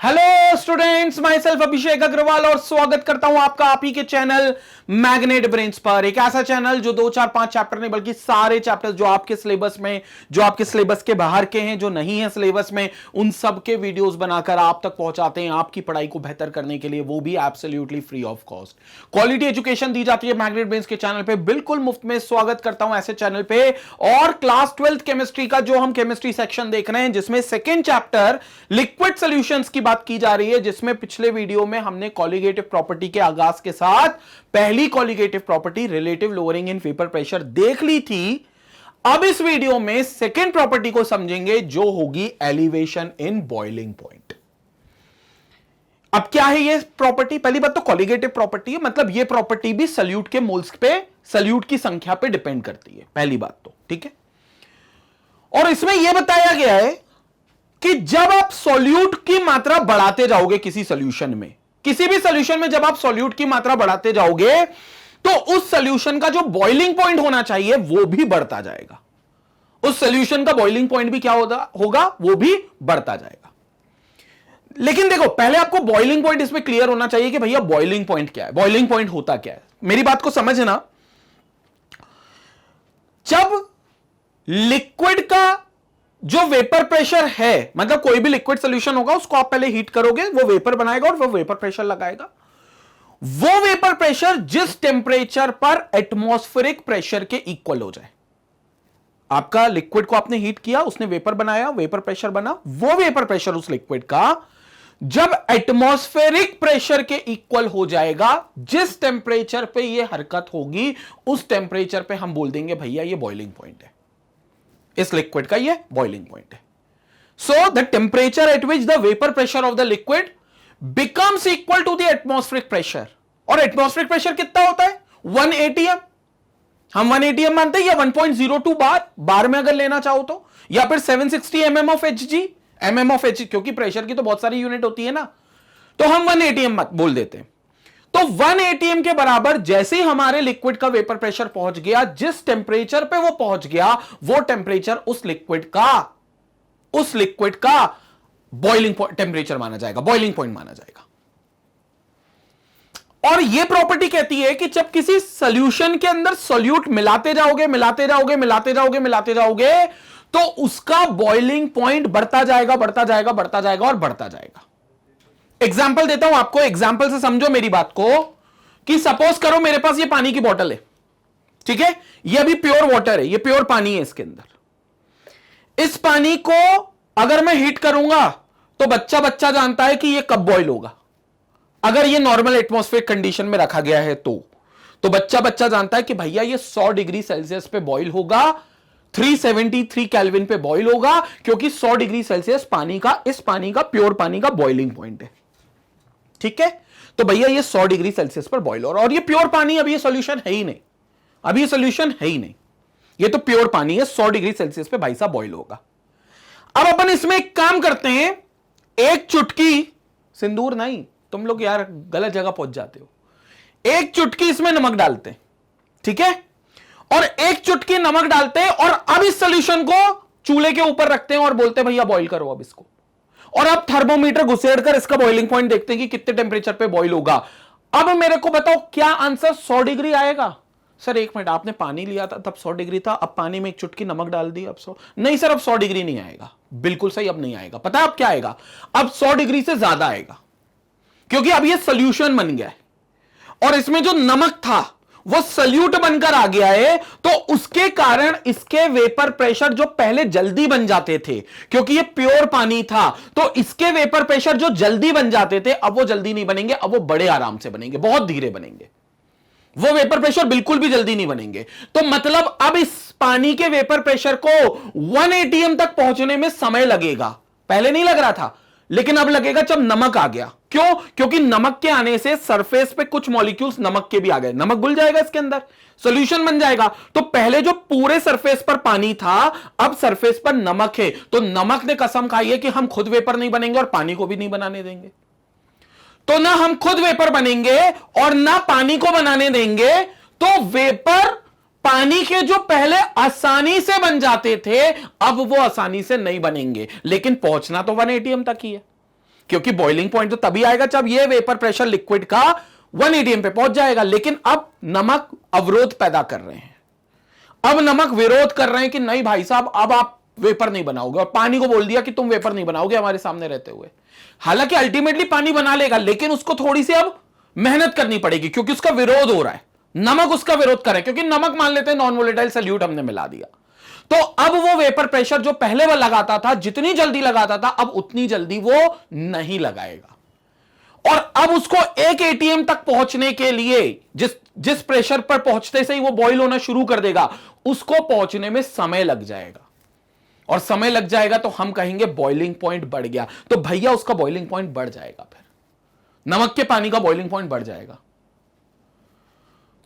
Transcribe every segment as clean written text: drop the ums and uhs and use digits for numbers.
Hello students, my self अभिषेक अग्रवाल और स्वागत करता हूं आपका आप ही के चैनल मैग्नेट ब्रेन्स पर। एक ऐसा चैनल जो 2 4 5 चैप्टर नहीं बल्कि सारे चैप्टर्स जो आपके सिलेबस में, जो आपके सिलेबस के बाहर के हैं, जो नहीं है सिलेबस में, उन सब के वीडियोस बनाकर आप तक पहुंचाते हैं आपकी पढ़ाई को बेहतर करने के लिए, वो भी absolutely free of cost. Quality education दी जाती है मैग्नेट ब्रेन्स के चैनल पे, बिल्कुल मुफ्त में। स्वागत करता हूं ऐसे चैनल पे। और क्लास 12th केमिस्ट्री का जो हम केमिस्ट्री सेक्शन देख रहे हैं, जिसमें सेकेंड चैप्टर लिक्विड सॉल्यूशंस की बात की जा रही है, जिसमें पिछले वीडियो में हमने कॉलिगेटिव प्रॉपर्टी के आगाज के साथ पहली colligative property relative lowering in vapour pressure देख ली थी। अब इस वीडियो में सेकेंड प्रॉपर्टी को समझेंगे, जो होगी एलिवेशन इन बॉइलिंग पॉइंट। अब क्या है ये प्रॉपर्टी? पहली बात तो कॉलिगेटिव प्रॉपर्टी है, मतलब ये प्रॉपर्टी भी सल्यूट के मोल्स पे, सल्यूट की संख्या पे डिपेंड करती है, पहली बात तो, ठीक है। और इसमें यह बताया गया है कि जब आप सॉल्यूट की मात्रा बढ़ाते जाओगे किसी सॉल्यूशन में, किसी भी सॉल्यूशन में जब आप सॉल्यूट की मात्रा बढ़ाते जाओगे तो उस सॉल्यूशन का जो बॉइलिंग पॉइंट होना चाहिए वो भी बढ़ता जाएगा। उस सॉल्यूशन का बॉइलिंग पॉइंट भी क्या होगा, वो भी बढ़ता जाएगा। लेकिन देखो, पहले आपको बॉइलिंग पॉइंट इसमें क्लियर होना चाहिए कि भैया बॉइलिंग पॉइंट क्या है, बॉइलिंग पॉइंट होता क्या है। मेरी बात को समझना, जब लिक्विड का जो वेपर प्रेशर है, मतलब कोई भी लिक्विड सॉल्यूशन होगा, उसको आप पहले हीट करोगे, वो वेपर बनाएगा और वो वेपर प्रेशर लगाएगा। वो वेपर प्रेशर जिस टेम्परेचर पर एटमॉस्फेरिक प्रेशर के इक्वल हो जाए। आपका लिक्विड को आपने हीट किया, उसने वेपर बनाया, वेपर प्रेशर बना, वो वेपर प्रेशर उस लिक्विड का जब एटमॉस्फेरिक प्रेशर के इक्वल हो जाएगा, जिस टेम्परेचर पे ये हरकत होगी, उस टेम्परेचर पे हम बोल देंगे भैया ये बॉइलिंग पॉइंट है, इस लिक्विड का ये बॉइलिंग पॉइंट है। So the temperature at which the vapour pressure of the liquid becomes equal to the atmospheric pressure. और एटमॉस्फेरिक प्रेशर कितना होता है? 1 atm। हम 1 atm मानते हैं, या 1.02 बार में अगर लेना चाहो तो, या फिर 760 mm of Hg, mm of Hg, क्योंकि प्रेशर की तो बहुत सारी यूनिट होती है ना, तो हम 1 atm बोल देते हैं। तो 1 atm के बराबर जैसे ही हमारे लिक्विड का वेपर प्रेशर पहुंच गया, जिस टेम्परेचर पे वो पहुंच गया, वो टेम्परेचर उस लिक्विड का बॉइलिंग टेम्परेचर माना जाएगा, बॉइलिंग पॉइंट माना जाएगा। और ये प्रॉपर्टी कहती है कि जब किसी सॉल्यूशन के अंदर सॉल्यूट मिलाते जाओगे, तो उसका बॉइलिंग पॉइंट बढ़ता जाएगा और बढ़ता जाएगा। एग्जाम्पल देता हूं आपको, एग्जाम्पल से समझो मेरी बात को, कि सपोज करो मेरे पास ये पानी की बोतल है, ठीक है, ये अभी प्योर वाटर है, ये प्योर पानी है। इसके अंदर इस पानी को अगर मैं हीट करूंगा तो बच्चा जानता है कि ये कब बॉयल होगा। अगर ये नॉर्मल एटमॉस्फेरिक कंडीशन में रखा गया है तो बच्चा जानता है कि भैया ये 100 डिग्री सेल्सियस पे बॉयल होगा, 373 केल्विन पे बॉयल होगा, क्योंकि 100 डिग्री सेल्सियस इस पानी का प्योर पानी का बॉइलिंग पॉइंट है, ठीक है। तो भैया ये 100 डिग्री सेल्सियस पर बॉयल हो रहा है, और ये प्योर पानी, अभी ये सॉल्यूशन है ही नहीं, ये तो प्योर पानी है, 100 डिग्री सेल्सियस पे भाई साहब बॉयल होगा। अब अपन इसमें एक काम करते हैं, एक चुटकी सिंदूर नहीं, तुम लोग यार गलत जगह पहुंच जाते हो, एक चुटकी इसमें नमक डालते हैं, ठीक है, और एक चुटकी नमक डालते हैं, और अब इस सॉल्यूशन को चूल्हे के ऊपर रखते हैं और बोलते हैं भैया बॉईल करो अब इसको। और अब थर्मोमीटर घुसेड़कर इसका बॉइलिंग पॉइंट देखते हैं कि कितने टेम्परेचर पे बॉईल होगा। अब मेरे को बताओ क्या आंसर 100 डिग्री आएगा? सर एक मिनट, आपने पानी लिया था तब 100 डिग्री था, अब पानी में एक चुटकी नमक डाल दी, अब 100 नहीं सर, अब 100 डिग्री नहीं आएगा। बिल्कुल सही, अब नहीं आएगा। पता है अब क्या आएगा? अब 100 डिग्री से ज्यादा आएगा, क्योंकि अब ये सोल्यूशन बन गया है और इसमें जो नमक था वो सल्यूट बनकर आ गया है, तो उसके कारण इसके वेपर प्रेशर जो पहले जल्दी बन जाते थे, क्योंकि ये प्योर पानी था, तो इसके वेपर प्रेशर जो जल्दी बन जाते थे, अब वो जल्दी नहीं बनेंगे, अब वो बड़े आराम से बनेंगे, बहुत धीरे बनेंगे। वो वेपर प्रेशर बिल्कुल भी जल्दी नहीं बनेंगे। तो मतलब अब इस पानी के वेपर प्रेशर को 1 atm तक पहुंचने में समय लगेगा। पहले नहीं लग रहा था, लेकिन अब लगेगा जब नमक आ गया। क्यों? क्योंकि नमक के आने से सरफेस पे कुछ मॉलिक्यूल्स नमक के भी आ गए, नमक घुल जाएगा इसके अंदर, सॉल्यूशन बन जाएगा। तो पहले जो पूरे सरफेस पर पानी था, अब सरफेस पर नमक है, तो नमक ने कसम खाई है कि हम खुद वेपर नहीं बनेंगे और पानी को भी नहीं बनाने देंगे। तो ना हम खुद वेपर बनेंगे और ना पानी को बनाने देंगे। तो वेपर पानी के जो पहले आसानी से बन जाते थे, अब वो आसानी से नहीं बनेंगे, लेकिन पहुंचना तो 1 atm तक ही है। क्योंकि बॉइलिंग पॉइंट तो तभी आएगा जब ये वेपर प्रेशर लिक्विड का 1 atm पे पहुंच जाएगा। लेकिन अब नमक अवरोध पैदा कर रहे हैं, अब नमक विरोध कर रहे हैं कि नहीं भाई साहब अब आप वेपर नहीं बनाओगे, और पानी को बोल दिया कि तुम वेपर नहीं बनाओगे हमारे सामने रहते हुए। हालांकि अल्टीमेटली पानी बना लेगा, लेकिन उसको थोड़ी सी अब मेहनत करनी पड़ेगी क्योंकि उसका विरोध हो रहा है, नमक उसका विरोध करे, क्योंकि नमक मान लेते हैं नॉन वोलेटाइल सॉल्यूट हमने मिला दिया, तो अब वो वेपर प्रेशर जो पहले वो लगाता था, जितनी जल्दी लगाता था, अब उतनी जल्दी वो नहीं लगाएगा। और अब उसको 1 atm तक पहुंचने के लिए जिस प्रेशर पर पहुंचते से ही वो बॉईल होना शुरू कर देगा, उसको पहुंचने में समय लग जाएगा, और समय लग जाएगा तो हम कहेंगे बॉइलिंग पॉइंट बढ़ गया। तो भैया उसका बॉइलिंग पॉइंट बढ़ जाएगा, फिर नमक के पानी का बॉइलिंग पॉइंट बढ़ जाएगा।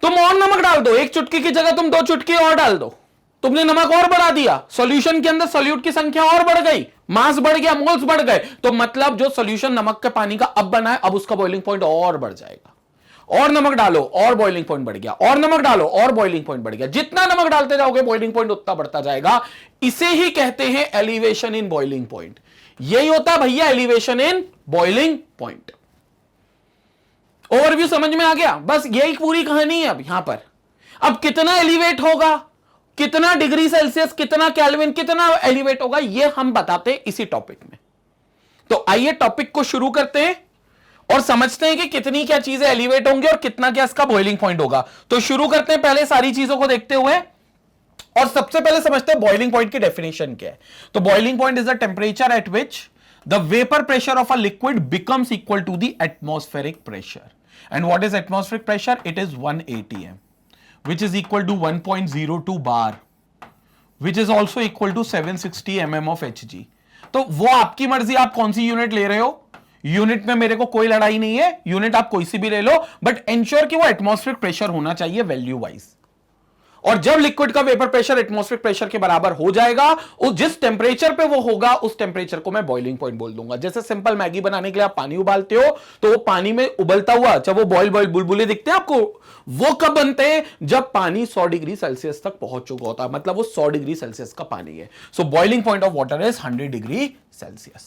तुम और नमक डाल दो, 1 चुटकी की जगह तुम 2 चुटकी और डाल दो, तुमने नमक और बढ़ा दिया, सॉल्यूशन के अंदर सॉल्यूट की संख्या और बढ़ गई, मास बढ़ गया, मोल्स बढ़ गए, तो मतलब जो सॉल्यूशन नमक के पानी का अब बना है, अब उसका बॉइलिंग पॉइंट और बढ़ जाएगा। और नमक डालो और बॉइलिंग पॉइंट बढ़ गया, और नमक डालो और बॉइलिंग पॉइंट बढ़ गया। जितना नमक डालते जाओगे बॉइलिंग पॉइंट उतना बढ़ता जाएगा। इसे ही कहते हैं एलिवेशन इन बॉइलिंग पॉइंट। यही होता है भैया elevation in boiling point. Overview समझ में आ गया? बस यही पूरी कहानी है। अब यहां पर अब कितना एलिवेट होगा, कितना डिग्री सेल्सियस, कितना केल्विन, कितना एलिवेट होगा, यह हम बताते हैं इसी टॉपिक में। तो आइए टॉपिक को शुरू करते हैं और समझते हैं कि कितनी क्या चीजें एलिवेट होंगी और कितना क्या इसका बॉइलिंग पॉइंट होगा। तो शुरू करते हैं पहले सारी चीजों को देखते हुए, और सबसे पहले समझते हैं बॉइलिंग पॉइंट की डेफिनेशन क्या है। तो boiling point is the temperature at which the vapour pressure of a liquid becomes equal to the atmospheric pressure. And what is atmospheric pressure? It is 1 atm which is equal to 1.02 bar which is also equal to 760 mm of Hg। तो वो आपकी मर्जी, आप कौन सी unit ले रहे हो, unit में मेरे को कोई लड़ाई नहीं है, यूनिट आप कोई सी भी ले लो, बट एंश्योर कि वो एटमॉस्फेरिक प्रेशर होना चाहिए वैल्यू वाइज। और जब लिक्विड का वेपर प्रेशर एटमॉस्फेरिक प्रेशर के बराबर हो जाएगा, उस जिस टेम्परेचर पे वो होगा उस टेम्परेचर को मैं बॉइलिंग पॉइंट बोल दूंगा। जैसे सिंपल मैगी बनाने के लिए आप पानी उबालते हो, तो वो पानी में उबलता हुआ जब वो बॉइल बुलबुले दिखते हैं आपको, वो कब बनते हैं? जब पानी 100 डिग्री सेल्सियस तक पहुंच चुका होता है, मतलब वो 100 डिग्री सेल्सियस का पानी है। सो boiling point of water is 100 degree Celsius.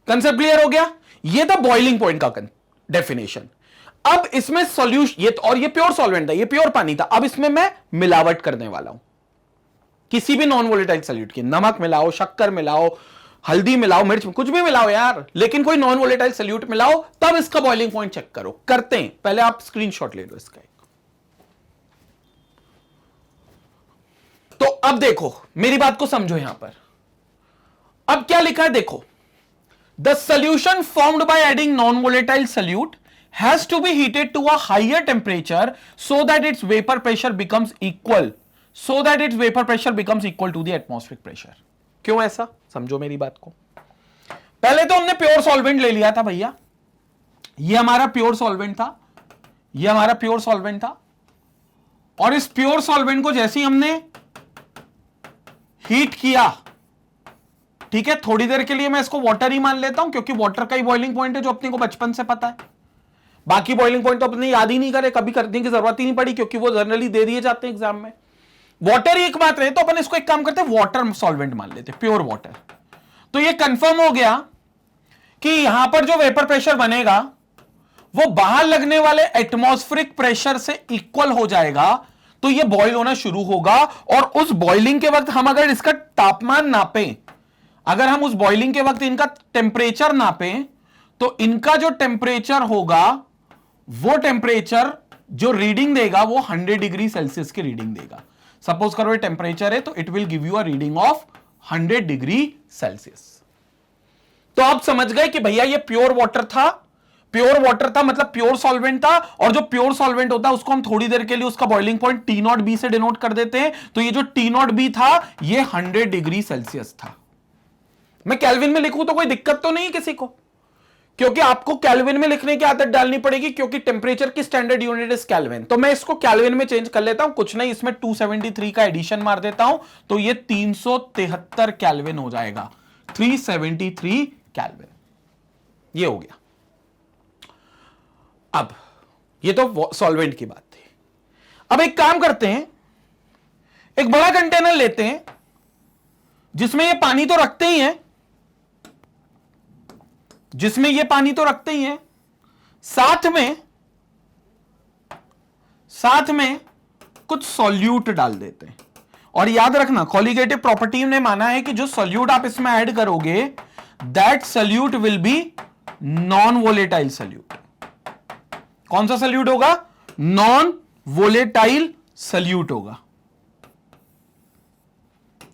Concept clear हो गया? ये था बॉइलिंग पॉइंट का डेफिनेशन। अब इसमें सॉल्यूशन, ये और ये प्योर सॉल्वेंट था, ये प्योर पानी था। अब इसमें मैं मिलावट करने वाला हूं किसी भी नॉन वोलेटाइल सॉल्यूट की। नमक मिलाओ, शक्कर मिलाओ, हल्दी मिलाओ, मिर्च, कुछ भी मिलाओ यार, लेकिन कोई नॉन वोलेटाइल सॉल्यूट मिलाओ, तब इसका बॉइलिंग पॉइंट चेक करो। करते हैं, पहले आप स्क्रीनशॉट ले लो इसका एक। तो अब देखो, मेरी बात को समझो यहां पर। अब क्या लिखा है देखो, the solution formed by adding non volatile solute has to be heated to a higher temperature so that its vapor pressure becomes equal to the atmospheric pressure। क्यों ऐसा? समझो मेरी बात को। पहले तो हमने प्योर सॉल्वेंट ले लिया था भैया, ये हमारा प्योर सॉल्वेंट था, ये हमारा प्योर सॉल्वेंट था, और इस प्योर सॉल्वेंट को जैसे ही हमने हीट किया, ठीक है, थोड़ी देर के लिए मैं इसको वाटर ही मान लेता हूं क्योंकि वाटर का ही बॉइलिंग पॉइंट है जो अपने को बचपन से पता है। बाकी बॉइलिंग पॉइंट तो अपने याद ही नहीं करे, कभी करने की जरूरत ही नहीं पड़ी क्योंकि वो जनरली दे दिए जाते हैं एग्जाम में। वाटर ही एक बात रहे तो अपन इसको एक काम करते हैं, वाटर सॉल्वेंट मान लेते हैं, प्योर वाटर। तो ये कंफर्म हो गया कि यहां पर जो वेपर प्रेशर बनेगा वो बाहर लगने वाले एटमॉस्फेरिक प्रेशर से इक्वल हो जाएगा, तो ये बॉइल होना शुरू होगा। और उस बॉइलिंग के वक्त हम अगर इसका तापमान नापें, अगर हम उस बॉइलिंग के वक्त इनका टेम्परेचर नापें, तो इनका जो टेम्परेचर होगा वो टेम्परेचर जो रीडिंग देगा वो 100 डिग्री सेल्सियस की रीडिंग देगा। सपोज करो ये टेम्परेचर है, तो it will give you a reading of 100 degree Celsius. तो आप समझ गए कि भैया ये प्योर वाटर था, प्योर वाटर था मतलब प्योर सॉल्वेंट था, और जो प्योर सॉल्वेंट होता है उसको हम थोड़ी देर के लिए उसका बॉइलिंग पॉइंट T0B से डिनोट कर देते हैं। तो ये जो T0B था ये 100 डिग्री सेल्सियस था। मैं केल्विन में लिखूं तो कोई दिक्कत तो नहीं किसी को, क्योंकि आपको केल्विन में लिखने की आदत डालनी पड़ेगी क्योंकि टेम्परेचर की स्टैंडर्ड यूनिट इज केल्विन। तो मैं इसको केल्विन में चेंज कर लेता हूं, कुछ नहीं, इसमें 273 का एडिशन मार देता हूं, तो ये 373 केल्विन हो जाएगा, 373 केल्विन। ये हो गया। अब ये तो सॉल्वेंट की बात थी। अब एक काम करते हैं, एक बड़ा कंटेनर लेते हैं जिसमें ये पानी तो रखते ही हैं, जिसमें ये पानी तो रखते ही हैं, साथ में कुछ सॉल्यूट डाल देते हैं। और याद रखना, कॉलिगेटिव प्रॉपर्टी ने माना है कि जो सॉल्यूट आप इसमें ऐड करोगे, that solute will be non volatile solute. कौन सा सॉल्यूट होगा? नॉन वोलेटाइल सॉल्यूट होगा,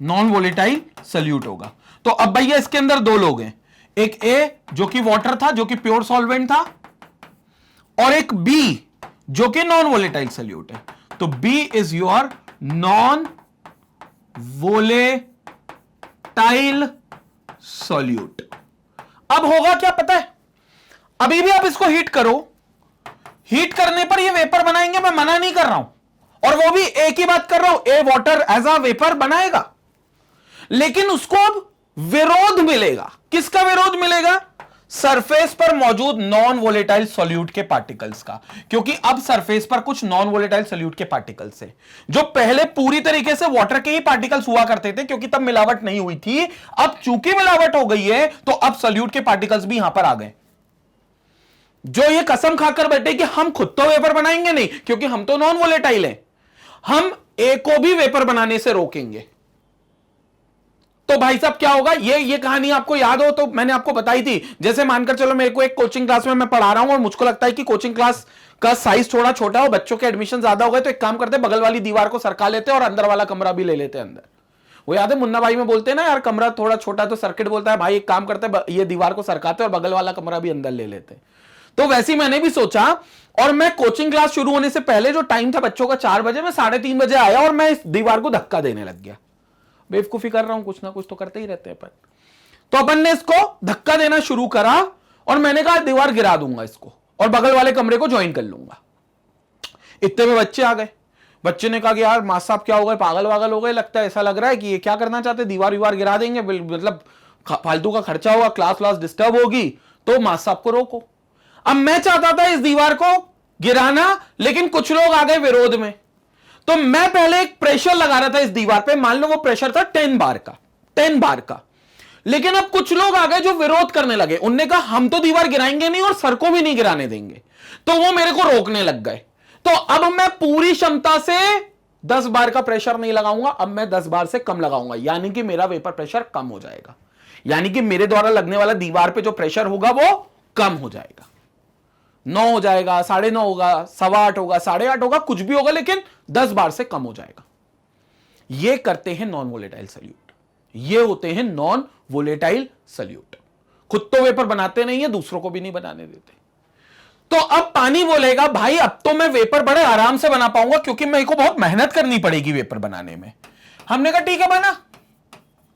नॉन वोलेटाइल सॉल्यूट होगा। तो अब भैया इसके अंदर दो लोग हैं, एक ए जो कि वाटर था, जो कि प्योर सॉल्वेंट था, और एक बी जो कि नॉन वोलेटाइल सॉल्यूट है। तो B is your non volatile solute. अब होगा क्या पता है? अभी भी आप इसको हीट करो, हीट करने पर ये वेपर बनाएंगे, मैं मना नहीं कर रहा हूं, और वो भी एक ही बात कर रहा हूं, ए वाटर एज अ वेपर बनाएगा, लेकिन उसको अब विरोध मिलेगा। किसका विरोध मिलेगा? सरफेस पर मौजूद नॉन वोलेटाइल सॉल्यूट के पार्टिकल्स का, क्योंकि अब सरफेस पर कुछ नॉन वोलेटाइल सॉल्यूट के पार्टिकल्स है, जो पहले पूरी तरीके से वाटर के ही पार्टिकल्स हुआ करते थे, क्योंकि तब मिलावट नहीं हुई थी। अब चूंकि मिलावट हो गई है, तो अब सॉल्यूट के पार्टिकल्स भी यहां पर आ गए, जो ये कसम खाकर बैठे कि हम खुद तो वेपर बनाएंगे नहीं, क्योंकि हम तो नॉन वोलेटाइल हैं, हम ए को भी वेपर बनाने से रोकेंगे। तो भाई साहब क्या होगा? ये कहानी आपको याद हो तो मैंने आपको बताई थी। जैसे मानकर चलो मेरे को एक कोचिंग क्लास में मैं पढ़ा रहा हूं, और मुझको लगता है कि कोचिंग क्लास का साइज थोड़ा छोटा हो, बच्चों के एडमिशन ज्यादा हो गए, तो एक काम करते हैं, बगल वाली दीवार को सरका लेते हैं और अंदर वाला कमरा भी ले लेते हैं अंदर। वो याद है मुन्ना भाई में बोलते हैं ना, यार कमरा थोड़ा छोटा, तो सर्किट बोलता है भाई एक काम करते हैं, ये दीवार को सरकाते और बगल वाला कमरा भी अंदर ले लेते। तो वैसे मैंने भी सोचा, और मैं कोचिंग क्लास शुरू होने से पहले जो टाइम था बच्चों का 4 बजे, मैं 3:30 बजे आया और मैं इस दीवार को धक्का देने लग गया। बेवकूफी कर रहा हूं, कुछ ना कुछ तो करते ही रहते हैं अपन। तो अपन ने इसको धक्का देना शुरू करा, और मैंने कहा दीवार गिरा दूंगा इसको, और बगल वाले कमरे को ज्वाइन कर लूंगा। इतने में बच्चे आ गए। बच्चे ने कहा कि यार मास्टर साहब क्या हो गए, पागल वागल हो गए, लगता है ऐसा लग रहा है कि ये क्या करना चाहते, दीवार वीवार गिरा देंगे, मतलब फालतू का खर्चा होगा, क्लास व्लास डिस्टर्ब होगी, तो मास्टर साहब को रोको। अब मैं चाहता था इस दीवार को गिराना, लेकिन कुछ लोग आ गए विरोध में। तो मैं पहले एक प्रेशर लगा रहा था इस दीवार पे, मान लो वो प्रेशर था 10 बार का, लेकिन अब कुछ लोग आ गए जो विरोध करने लगे। उनने कहा हम तो दीवार गिराएंगे नहीं और सर को भी नहीं गिराने देंगे, तो वो मेरे को रोकने लग गए। तो अब मैं पूरी क्षमता से 10 बार का प्रेशर नहीं लगाऊंगा, अब मैं 10 बार से कम लगाऊंगा, यानी कि मेरा वेपर प्रेशर कम हो जाएगा, यानी कि मेरे द्वारा लगने वाला दीवार पे जो प्रेशर होगा वो कम हो जाएगा। 9 हो जाएगा, 9.5 होगा, 8.25 होगा, 8.5 होगा, कुछ भी होगा, लेकिन 10 बार से कम हो जाएगा। ये करते हैं नॉन वोलेटाइल सॉल्यूट, ये होते हैं नॉन वोलेटाइल सॉल्यूट। खुद तो वेपर बनाते नहीं है, दूसरों को भी नहीं बनाने देते। तो अब पानी बोलेगा भाई अब तो मैं वेपर बड़े आराम से बना पाऊंगा, क्योंकि मेरे को बहुत मेहनत करनी पड़ेगी वेपर बनाने में। हमने कहा ठीक है बना,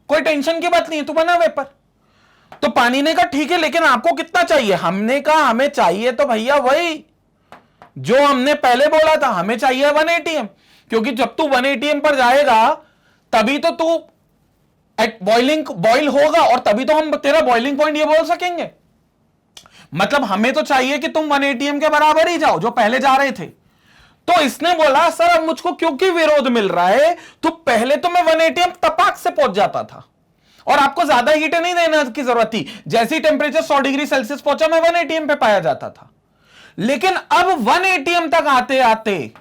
कोई टेंशन की बात नहीं है, तू बना वेपर। तो पानी ने कहा ठीक है, लेकिन आपको कितना चाहिए? हमने कहा हमें चाहिए तो भैया वही जो हमने पहले बोला था, हमें चाहिए 1 atm, क्योंकि जब तू 1 atm पर जाएगा तभी तो तू बॉइल होगा, और तभी तो हम तेरा बॉइलिंग पॉइंट ये बोल सकेंगे। मतलब हमें तो चाहिए कि तुम 1 atm के बराबर ही जाओ जो पहले जा रहे थे। तो इसने बोला सर अब मुझको क्योंकि विरोध मिल रहा है, तो पहले तो मैं 1 atm तपाक से पहुंच जाता था और आपको ज्यादा हीट नहीं देने की जरूरत थी। जैसी टेम्परेचर 100 डिग्री सेल्सियस पहुंचा मैं 1 atm पे पाया जाता था, लेकिन अब 1 atm तक आते आते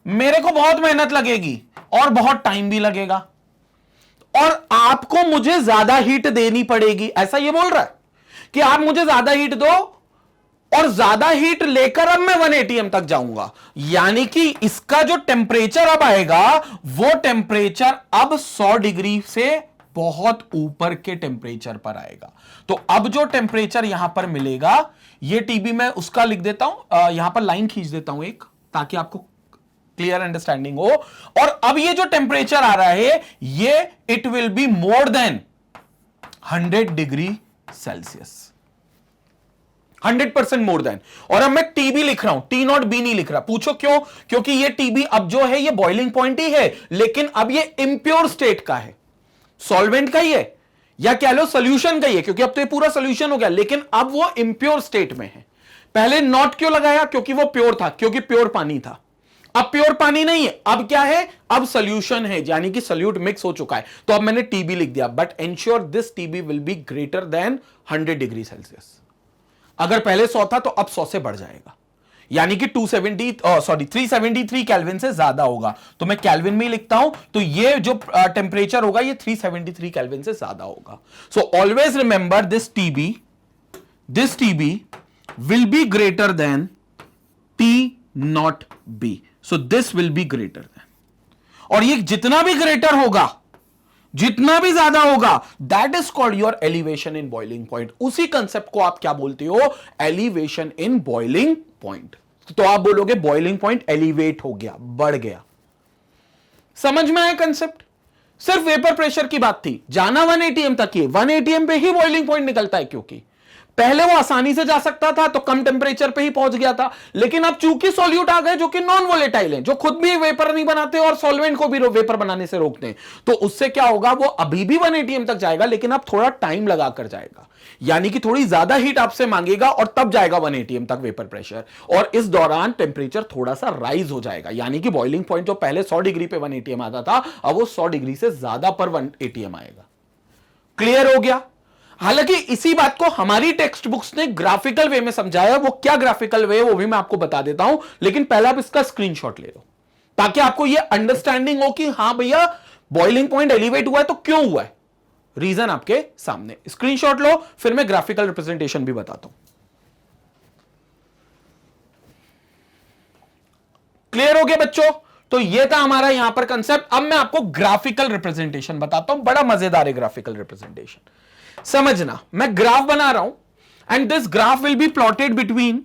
मेरे को बहुत मेहनत लगेगी और बहुत टाइम भी लगेगा, और आपको मुझे ज्यादा हीट देनी पड़ेगी। ऐसा ये बोल रहा है कि आप मुझे ज्यादा हीट दो, और ज्यादा हीट लेकर अब मैं 1 atm तक जाऊंगा, यानी कि इसका जो टेम्परेचर अब आएगा वो टेम्परेचर अब 100 डिग्री से बहुत ऊपर के टेम्परेचर पर आएगा। तो अब जो टेम्परेचर यहां पर मिलेगा, ये टीबी मैं उसका लिख देता हूं, यहां पर लाइन खींच देता हूं एक, ताकि आपको क्लियर अंडरस्टैंडिंग हो। और अब ये जो टेम्परेचर आ रहा है, ये it will be more than 100 degree Celsius, 100% more than. और अब मैं टीबी लिख रहा हूं, टी नॉट बी नहीं लिख रहा। पूछो क्यों? क्योंकि ये टीबी अब जो है ये बॉइलिंग पॉइंट ही है, लेकिन अब ये इंप्योर स्टेट का है, सॉल्वेंट का ही है, या कह लो सोल्यूशन का ही है, क्योंकि अब तो ये पूरा सोल्यूशन हो गया, लेकिन अब वो इंप्योर स्टेट में है। पहले नॉट क्यों लगाया? क्योंकि वो प्योर था, क्योंकि प्योर पानी था। अब प्योर पानी नहीं है, अब क्या है, अब सोल्यूशन है, यानी कि सोल्यूट मिक्स हो चुका है। तो अब मैंने टीबी लिख दिया, but ensure this TB will be greater than 100 degree Celsius. अगर पहले 100 था तो अब 100 से बढ़ जाएगा, यानी कि 373 केल्विन से ज्यादा होगा। तो मैं केल्विन में ही लिखता हूं, तो ये जो टेम्परेचर होगा ये 373 केल्विन से ज्यादा होगा। So always remember this TB will be greater than T0B। So this will be greater than, और ये जितना भी ग्रेटर होगा, जितना भी ज्यादा होगा, that is called your elevation in boiling point. उसी कंसेप्ट को आप क्या बोलते हो, एलिवेशन इन बॉइलिंग पॉइंट। तो आप बोलोगे बॉइलिंग पॉइंट एलिवेट हो गया, बढ़ गया। समझ में आया कंसेप्ट? सिर्फ वेपर प्रेशर की बात थी, जाना 1 atm तक ही, 1 atm पे ही बॉइलिंग पॉइंट निकलता है, क्योंकि पहले वो आसानी से जा सकता था तो कम टेम्परेचर पे ही पहुंच गया था, लेकिन अब चूंकि सॉल्यूट आ गए जो कि नॉन वोलेटाइल हैं, जो खुद भी वेपर नहीं बनाते और सॉल्वेंट को भी वेपर बनाने से रोकते हैं, तो उससे क्या होगा, वो अभी भी 1 atm तक जाएगा, लेकिन अब थोड़ा टाइम लगा कर जाएगा, यानी कि थोड़ी ज्यादा हीट आपसे मांगेगा और तब जाएगा 1 atm तक वेपर प्रेशर, और इस दौरान टेम्परेचर थोड़ा सा राइज हो जाएगा, यानी कि बॉइलिंग पॉइंट जो पहले 100 डिग्री पे 1 atm आता था, अब वो 100 डिग्री से ज्यादा पर 1 atm आएगा। क्लियर हो गया? हालांकि इसी बात को हमारी टेक्स्ट बुक्स ने ग्राफिकल वे में समझाया, वो क्या ग्राफिकल वे वो भी मैं आपको बता देता हूं, लेकिन पहले आप इसका स्क्रीनशॉट ले लो ताकि आपको यह अंडरस्टैंडिंग हो कि हां भैया बॉइलिंग पॉइंट एलिवेट हुआ है तो क्यों हुआ है, रीजन आपके सामने। स्क्रीनशॉट लो, फिर मैं ग्राफिकल रिप्रेजेंटेशन भी बताता हूं। क्लियर हो गया बच्चों? तो यह था हमारा यहां पर कंसेप्ट। अब मैं आपको ग्राफिकल रिप्रेजेंटेशन बताता हूं, बड़ा मजेदार है ग्राफिकल रिप्रेजेंटेशन। समझना, मैं ग्राफ बना रहा हूं and this graph will be plotted between,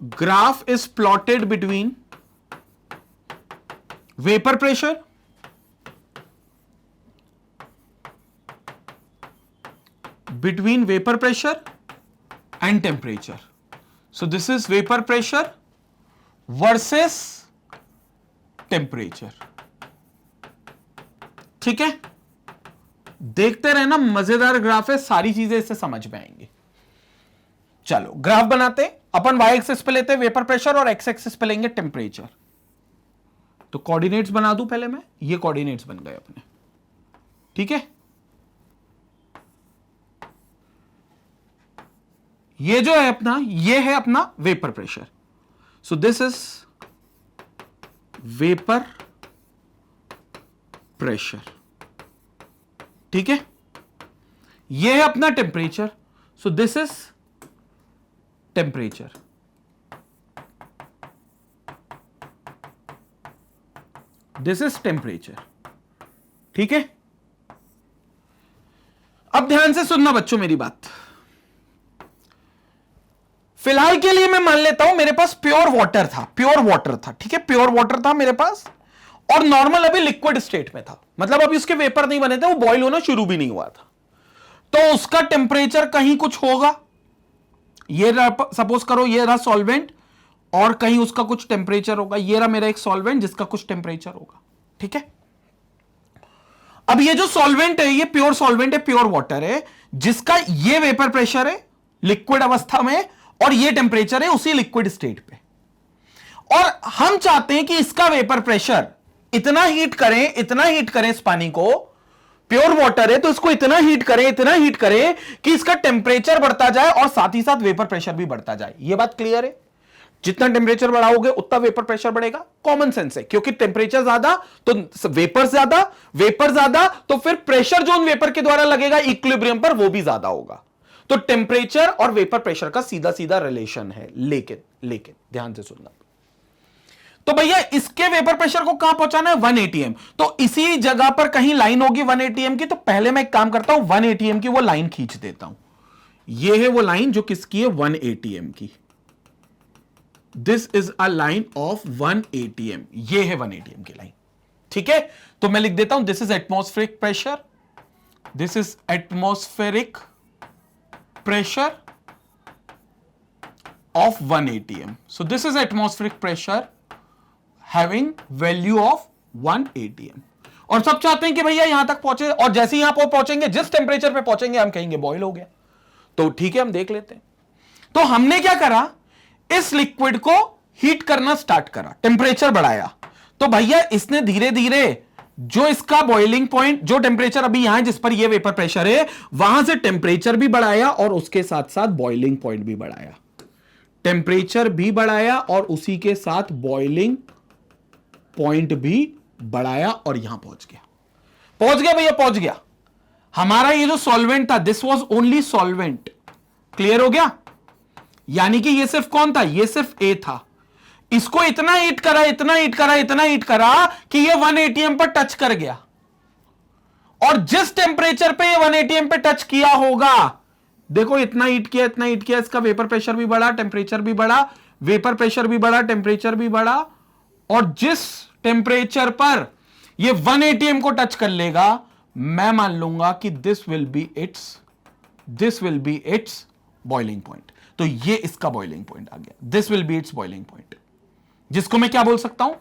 graph is plotted between vapour pressure, between vapor pressure and temperature. So this is vapor pressure versus temperature. ठीक है, देखते रहना, मजेदार ग्राफ है, सारी चीजें इससे समझ में आएंगी। चलो ग्राफ बनाते, अपन y एक्सिस पे लेते वेपर प्रेशर और x एक्सिस पे लेंगे टेम्परेचर। तो कोऑर्डिनेट्स बना दूं पहले मैं, ये कोऑर्डिनेट्स बन गए अपने, ठीक है। ये जो है अपना, ये है अपना vapour pressure. So this is vapour pressure, ठीक है। ये है अपना temperature, so this is temperature. This is temperature, ठीक है। अब ध्यान से सुनना बच्चों मेरी बात। फिलहाल के लिए मैं मान लेता हूं मेरे पास प्योर वाटर था, ठीक है, प्योर वाटर था मेरे पास, और नॉर्मल अभी लिक्विड स्टेट में था, मतलब अभी उसके वेपर नहीं बने थे, वो बॉयल होना शुरू भी नहीं हुआ था। तो उसका टेम्परेचर कहीं कुछ होगा, ये सपोज करो ये रहा सॉल्वेंट, और कहीं उसका कुछ टेम्परेचर होगा, ये रहा मेरा एक सॉल्वेंट जिसका कुछ टेम्परेचर होगा, ठीक है। अब ये जो सॉल्वेंट है, ये प्योर सॉल्वेंट है, प्योर वाटर है, जिसका ये वेपर प्रेशर है लिक्विड अवस्था में, और ये टेम्परेचर है उसी लिक्विड स्टेट पे, और हम चाहते हैं कि इसका वेपर प्रेशर इतना हीट करें इस पानी को, प्योर वाटर है तो इसको इतना हीट करें कि इसका टेम्परेचर बढ़ता जाए और साथ ही साथ वेपर प्रेशर भी बढ़ता जाए। यह बात क्लियर है? जितना टेम्परेचर बढ़ाओगे उतना वेपर प्रेशर बढ़ेगा, कॉमन सेंस है, क्योंकि टेम्परेचर ज्यादा तो वेपर ज्यादा तो फिर प्रेशर जो उन वेपर के द्वारा लगेगा इक्विलिब्रियम पर वो भी ज्यादा होगा। तो टेम्परेचर और वेपर प्रेशर का सीधा सीधा रिलेशन है, लेकिन ध्यान से सुनना। तो भैया इसके वेपर प्रेशर को कहां पहुंचाना है, 1 atm, तो इसी जगह पर कहीं लाइन होगी 1 atm की। तो पहले मैं एक काम करता हूं, 1 atm की वो लाइन खींच देता हूं। ये है वो लाइन जो किसकी है, 1 atm की। This is a line of 1 atm, ये है 1 atm की लाइन, ठीक है। तो मैं लिख देता हूं, this is atmospheric pressure, this is atmospheric pressure of 1 atm. So this is atmospheric pressure having value of 1 atm. और सब चाहते हैं कि भैया यहां तक पहुंचे, और जैसे ही यहां पर पहुंचेंगे, जिस टेम्परेचर पे पहुंचेंगे हम कहेंगे बॉयल हो गया। तो ठीक है, हम देख लेते हैं। तो हमने क्या करा, इस लिक्विड को हीट करना स्टार्ट करा, टेम्परेचर बढ़ाया, तो भैया इसने धीरे धीरे जो इसका बॉइलिंग पॉइंट, जो टेम्परेचर अभी यहां जिस पर ये वेपर प्रेशर है, वहां से टेम्परेचर भी बढ़ाया और उसके साथ साथ बॉइलिंग पॉइंट भी बढ़ाया, टेम्परेचर भी बढ़ाया और उसी के साथ बॉइलिंग पॉइंट भी बढ़ाया और यहां पहुंच गया भैया, पहुंच गया। हमारा ये जो सॉल्वेंट था, this was only solvent, clear हो गया। यानी कि ये सिर्फ कौन था, ये सिर्फ ए था। इसको इतना हीट करा, इतना हीट करा, इतना हीट करा कि ये 1 atm पर टच कर गया, और जिस टेम्परेचर पे ये 1 atm पे टच किया होगा, देखो इतना हीट किया, इतना हीट किया, इसका वेपर प्रेशर भी बढ़ा, टेम्परेचर भी बढ़ा, वेपर प्रेशर भी बढ़ा, टेम्परेचर भी बढ़ा, और जिस टेम्परेचर पर ये 1 atm को टच कर लेगा, मैं मान लूंगा कि this will be its boiling point. तो ये इसका बॉइलिंग पॉइंट आ गया, this will be its boiling point, जिसको मैं क्या बोल सकता हूं,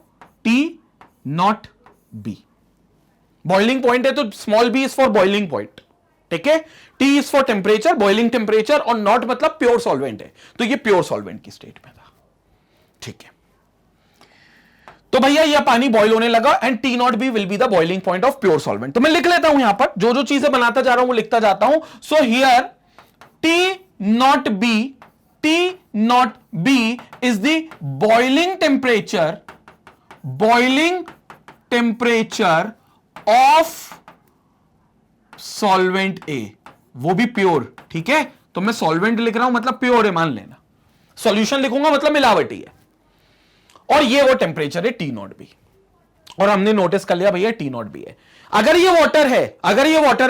T naught B. Boiling point है तो small B is for boiling point, ठीक है। T is for temperature, boiling temperature, और नॉट मतलब प्योर सॉल्वेंट है, तो ये प्योर सॉल्वेंट की स्टेट में था, ठीक है। तो भैया यह पानी बॉयल होने लगा and T naught B will be the boiling point of pure solvent. तो मैं लिख लेता हूं यहां पर, जो जो चीजें बनाता जा रहा हूं वो लिखता जाता हूं। So here T naught B is the boiling temperature of solvent A, वो भी प्योर, ठीक है। तो मैं सॉल्वेंट लिख रहा हूं मतलब प्योर है, मान लेना। सॉल्यूशन लिखूंगा मतलब मिलावटी है, और ये वो टेम्परेचर है टी नॉट बी, और हमने नोटिस कर लिया भैया टी नॉट बी है। अगर ये वाटर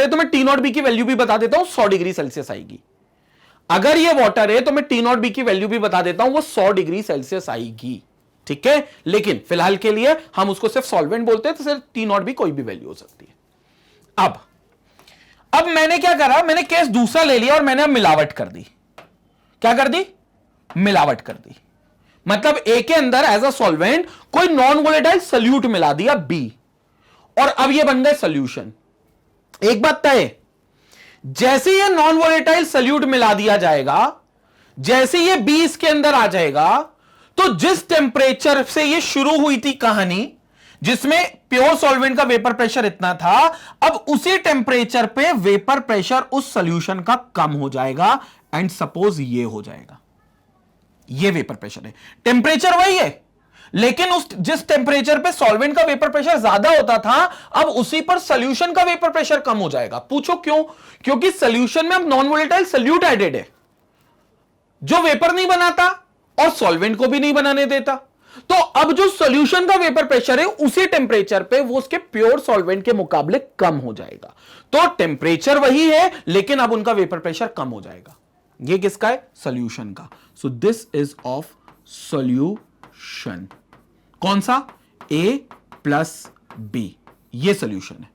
है तो मैं टी नॉट बी की वैल्यू भी बता देता हूं, 100 डिग्री सेल्सियस आएगी। अगर ये वाटर है तो मैं टी नॉट बी की वैल्यू भी बता देता हूं, वो 100 डिग्री सेल्सियस आएगी, ठीक है। लेकिन फिलहाल के लिए हम उसको सिर्फ सॉल्वेंट बोलते हैं, तो सिर्फ टी नॉट बी कोई भी वैल्यू हो सकती है। अब मैंने क्या करा, मैंने केस दूसरा ले लिया और मैंने अब मिलावट कर दी। क्या कर दी, मिलावट कर दी। मतलब ए के अंदर एज अ सॉल्वेंट कोई नॉन वोलेटाइल सल्यूट मिला दिया बी, और अब ये बन गए सॉल्यूशन। एक बात तय, जैसे ये नॉन वोलेटाइल सल्यूट मिला दिया जाएगा, जैसे ये बी इसके अंदर आ जाएगा, तो जिस टेम्परेचर से ये शुरू हुई थी कहानी, जिसमें प्योर सॉल्वेंट का वेपर प्रेशर इतना था, अब उसी टेम्परेचर पे वेपर प्रेशर उस सॉल्यूशन का कम हो जाएगा, एंड सपोज ये हो जाएगा, ये वेपर प्रेशर है। टेम्परेचर वही है, लेकिन उस जिस टेम्परेचर पे सॉल्वेंट का वेपर प्रेशर ज्यादा होता था, अब उसी पर सॉल्यूशन का वेपर प्रेशर कम हो जाएगा। पूछो क्यों, क्योंकि सॉल्यूशन में अब नॉन वोलेटाइल सॉल्यूट एडेड है, जो वेपर नहीं बनाता और सॉल्वेंट को भी नहीं बनाने देता। तो अब जो सॉल्यूशन का वेपर प्रेशर है उसी टेम्परेचर पे वो उसके प्योर सॉल्वेंट के मुकाबले कम हो जाएगा। तो टेम्परेचर वही है, लेकिन अब उनका वेपर प्रेशर कम हो जाएगा। ये किसका है, सॉल्यूशन का। सो दिस इज ऑफ सॉल्यूशन। कौन सा, A प्लस बी, ये सॉल्यूशन है।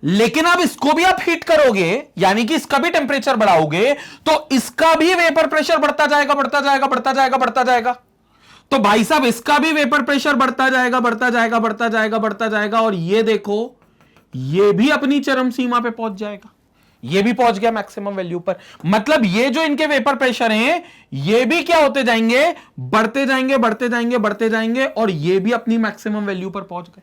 लेकिन अब इसको भी आप हीट करोगे, यानी कि इसका भी टेम्परेचर बढ़ाओगे, तो इसका भी वेपर प्रेशर बढ़ता जाएगा, बढ़ता जाएगा, बढ़ता जाएगा, बढ़ता जाएगा। तो भाई साहब इसका भी वेपर प्रेशर बढ़ता जाएगा, बढ़ता जाएगा, बढ़ता जाएगा, बढ़ता जाएगा, और ये देखो ये भी अपनी चरम सीमा पे पहुंच जाएगा। ये भी पहुंच गया मैक्सिमम वैल्यू पर। मतलब ये जो इनके वेपर प्रेशर हैं, ये भी क्या होते जाएंगे, बढ़ते जाएंगे, बढ़ते जाएंगे, बढ़ते जाएंगे, और ये भी अपनी मैक्सिमम वैल्यू पर पहुंच गए।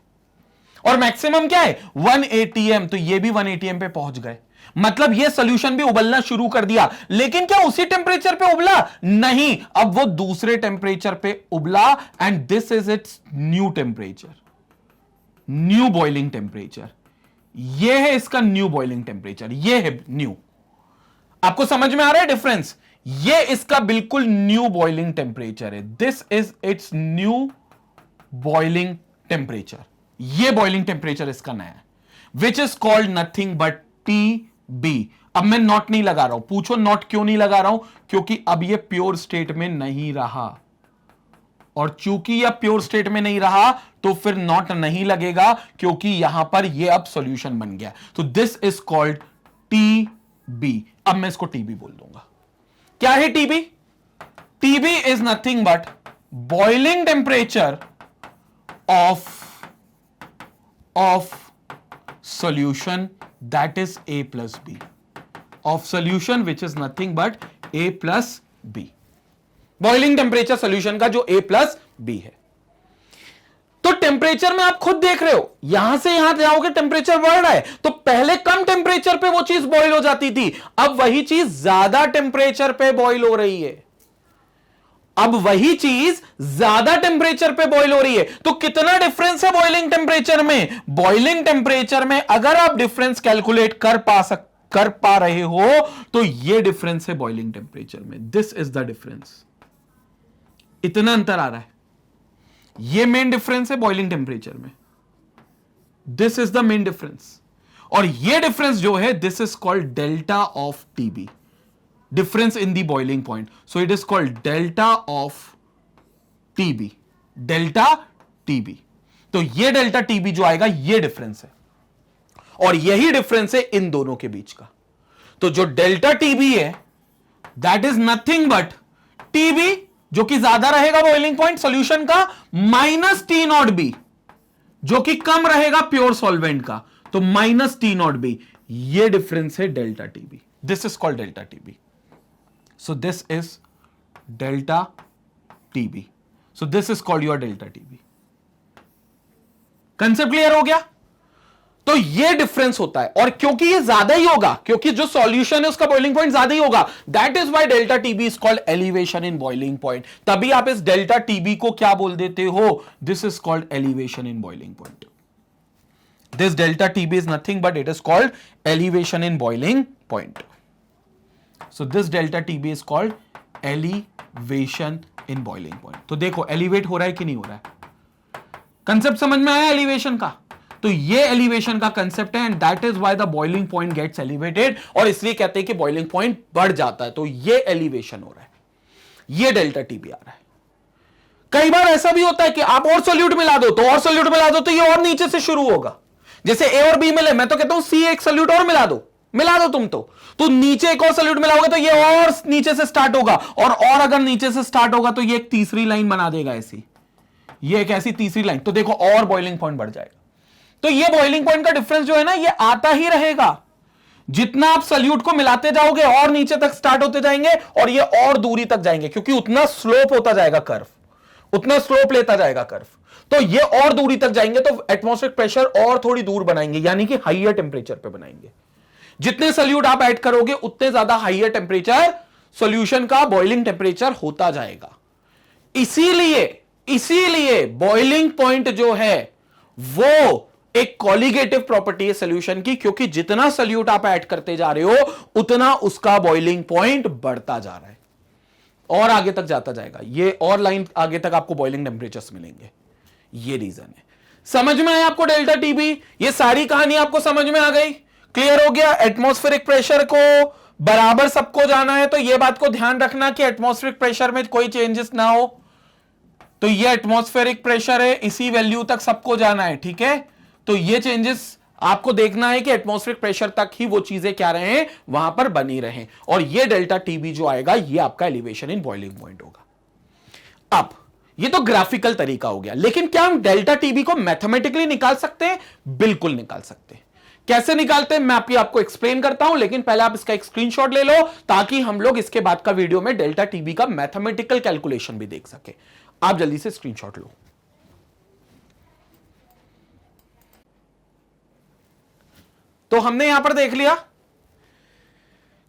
और मैक्सिमम क्या है, 1 atm, तो ये भी 1 atm पे पहुंच गए। मतलब ये सॉल्यूशन भी उबलना शुरू कर दिया। लेकिन क्या उसी टेम्परेचर पे उबला, नहीं, अब वो दूसरे टेम्परेचर पे उबला, and this is its new temperature, new boiling temperature. ये है इसका न्यू बॉइलिंग टेम्परेचर, ये है न्यू। आपको समझ में आ रहा है डिफरेंस, ये इसका बिल्कुल न्यू बॉइलिंग टेम्परेचर है। This is its new boiling temperature, ये बॉइलिंग टेम्परेचर इसका नया है, which is called nothing but T B. अब मैं नॉट नहीं लगा रहा हूं, पूछो नॉट क्यों नहीं लगा रहा हूं, क्योंकि अब ये प्योर स्टेट में नहीं रहा, और चूंकि यह प्योर स्टेट में नहीं रहा तो फिर नॉट नहीं लगेगा, क्योंकि यहां पर यह अब सॉल्यूशन बन गया। तो this is called T B. अब मैं इसको टीबी बोल दूंगा। क्या है TB, TB is nothing but boiling temperature of solution that is A plus B, of solution which is nothing but A plus B. Boiling temperature solution का जो A plus B है। तो टेम्परेचर में आप खुद देख रहे हो, यहां से यहां जाओगे टेम्परेचर बढ़ रहा है, तो पहले कम टेम्परेचर पे वो चीज बॉईल हो जाती थी, अब वही चीज ज्यादा टेम्परेचर पे बॉईल हो रही है। अब वही चीज ज्यादा टेम्परेचर पे बॉईल हो रही है। तो कितना डिफरेंस है बॉइलिंग टेम्परेचर में? बॉइलिंग टेम्परेचर में अगर आप डिफरेंस कैलकुलेट कर पा रहे हो तो ये डिफरेंस है बॉइलिंग टेम्परेचर में। This is the difference. इतना अंतर आ रहा है, ये मेन डिफरेंस है बॉइलिंग टेम्परेचर में। This is the main difference. और ये डिफरेंस जो है, this is called delta of TB, difference in the boiling point. So it is called delta of TB, delta TB. तो ये डेल्टा टीबी जो आएगा, ये डिफरेंस है, और यही डिफरेंस है इन दोनों के बीच का। तो जो डेल्टा टीबी है, that is nothing but TB, जो कि ज्यादा रहेगा बॉइलिंग पॉइंट सॉल्यूशन का, माइनस टी नॉट बी, जो कि कम रहेगा प्योर सॉल्वेंट का, तो माइनस टी नॉट बी। ये डिफरेंस है delta TB. This is called delta TB. So this is delta TB. So this is called your delta TB. Concept clear हो गया? तो ये डिफरेंस होता है, और क्योंकि ये ज्यादा ही होगा, क्योंकि जो सॉल्यूशन है उसका बॉइलिंग पॉइंट ज्यादा ही होगा, that is why delta TB is called elevation in boiling point. तभी आप इस डेल्टा टीबी को क्या बोल देते हो? This is called elevation in boiling point. This delta TB is nothing but it is called elevation in boiling point. So this delta TB is called elevation in boiling point. तो देखो elevate हो रहा है कि नहीं हो रहा है? कंसेप्ट समझ में आया एलिवेशन का? तो ये एलिवेशन का कंसेप्ट है, and that is why the boiling point gets elevated, और इसलिए कहते हैं कि बॉइलिंग पॉइंट बढ़ जाता है। तो ये एलिवेशन हो रहा है, ये डेल्टा टीबी आ रहा है। कई बार ऐसा भी होता है कि आप और सोल्यूट मिला दो, तो और सोल्यूट मिला दो तो ये और नीचे से शुरू होगा। जैसे ए और बी मिले, मैं तो कहता हूं सी एक सोल्यूट और मिला दो तुम तो नीचे एक और सोल्यूट मिलाओगे तो ये और नीचे से स्टार्ट होगा, और अगर नीचे से स्टार्ट होगा तो ये एक तीसरी लाइन बना देगा ऐसी, ये एक ऐसी तीसरी लाइन। तो देखो और बॉइलिंग पॉइंट बढ़ जाएगा। तो ये बॉइलिंग पॉइंट का डिफरेंस जो है ना, ये आता ही रहेगा। जितना आप सल्यूट को मिलाते जाओगे और नीचे तक स्टार्ट होते जाएंगे, और ये और दूरी तक जाएंगे, क्योंकि उतना स्लोप होता जाएगा कर्व, उतना स्लोप लेता जाएगा कर्व। तो ये और दूरी तक जाएंगे, तो एटमॉस्फेरिक प्रेशर और थोड़ी दूर बनाएंगे, यानी कि हाइयर टेम्परेचर पे बनाएंगे। जितने सल्यूट आप ऐड करोगे उतने ज्यादा हाइयर टेम्परेचर सॉल्यूशन का बॉइलिंग टेम्परेचर होता जाएगा। इसीलिए बॉइलिंग पॉइंट जो है वो एक कॉलिगेटिव प्रॉपर्टी है सॉल्यूशन की, क्योंकि जितना सॉल्यूट आप ऐड करते जा रहे हो उतना उसका बॉइलिंग पॉइंट बढ़ता जा रहा है और आगे तक जाता जाएगा। ये और लाइन आगे तक आपको बॉइलिंग टेम्परेचर्स मिलेंगे। ये रीजन है। समझ में आया आपको डेल्टा टीबी? ये सारी कहानी आपको समझ में आ गई? क्लियर हो गया? एटमॉस्फेरिक प्रेशर को बराबर सबको जाना है, तो ये बात को ध्यान रखना कि एटमॉस्फेरिक प्रेशर में कोई चेंजेस ना हो। तो ये एटमॉस्फेरिक प्रेशर है, इसी वैल्यू तक सबको जाना है, ठीक है? तो ये चेंजेस आपको देखना है कि एटमॉस्फेरिक प्रेशर तक ही वो चीजें क्या रहे, वहां पर बनी रहे। और ये डेल्टा टीबी जो आएगा, ये आपका एलिवेशन इन बॉइलिंग पॉइंट होगा। अब ये तो ग्राफिकल तरीका हो गया, लेकिन क्या हम डेल्टा टीबी को मैथमेटिकली निकाल सकते हैं? बिल्कुल निकाल सकते हैं। कैसे निकालते हैं मैं आपको एक्सप्लेन करता हूं, लेकिन पहले आप इसका एक स्क्रीनशॉट ले लो, ताकि हम लोग इसके बाद का वीडियो में डेल्टा टीबी का मैथमेटिकल कैलकुलेशन भी देख सके। आप जल्दी से स्क्रीनशॉट लो। तो हमने यहां पर देख लिया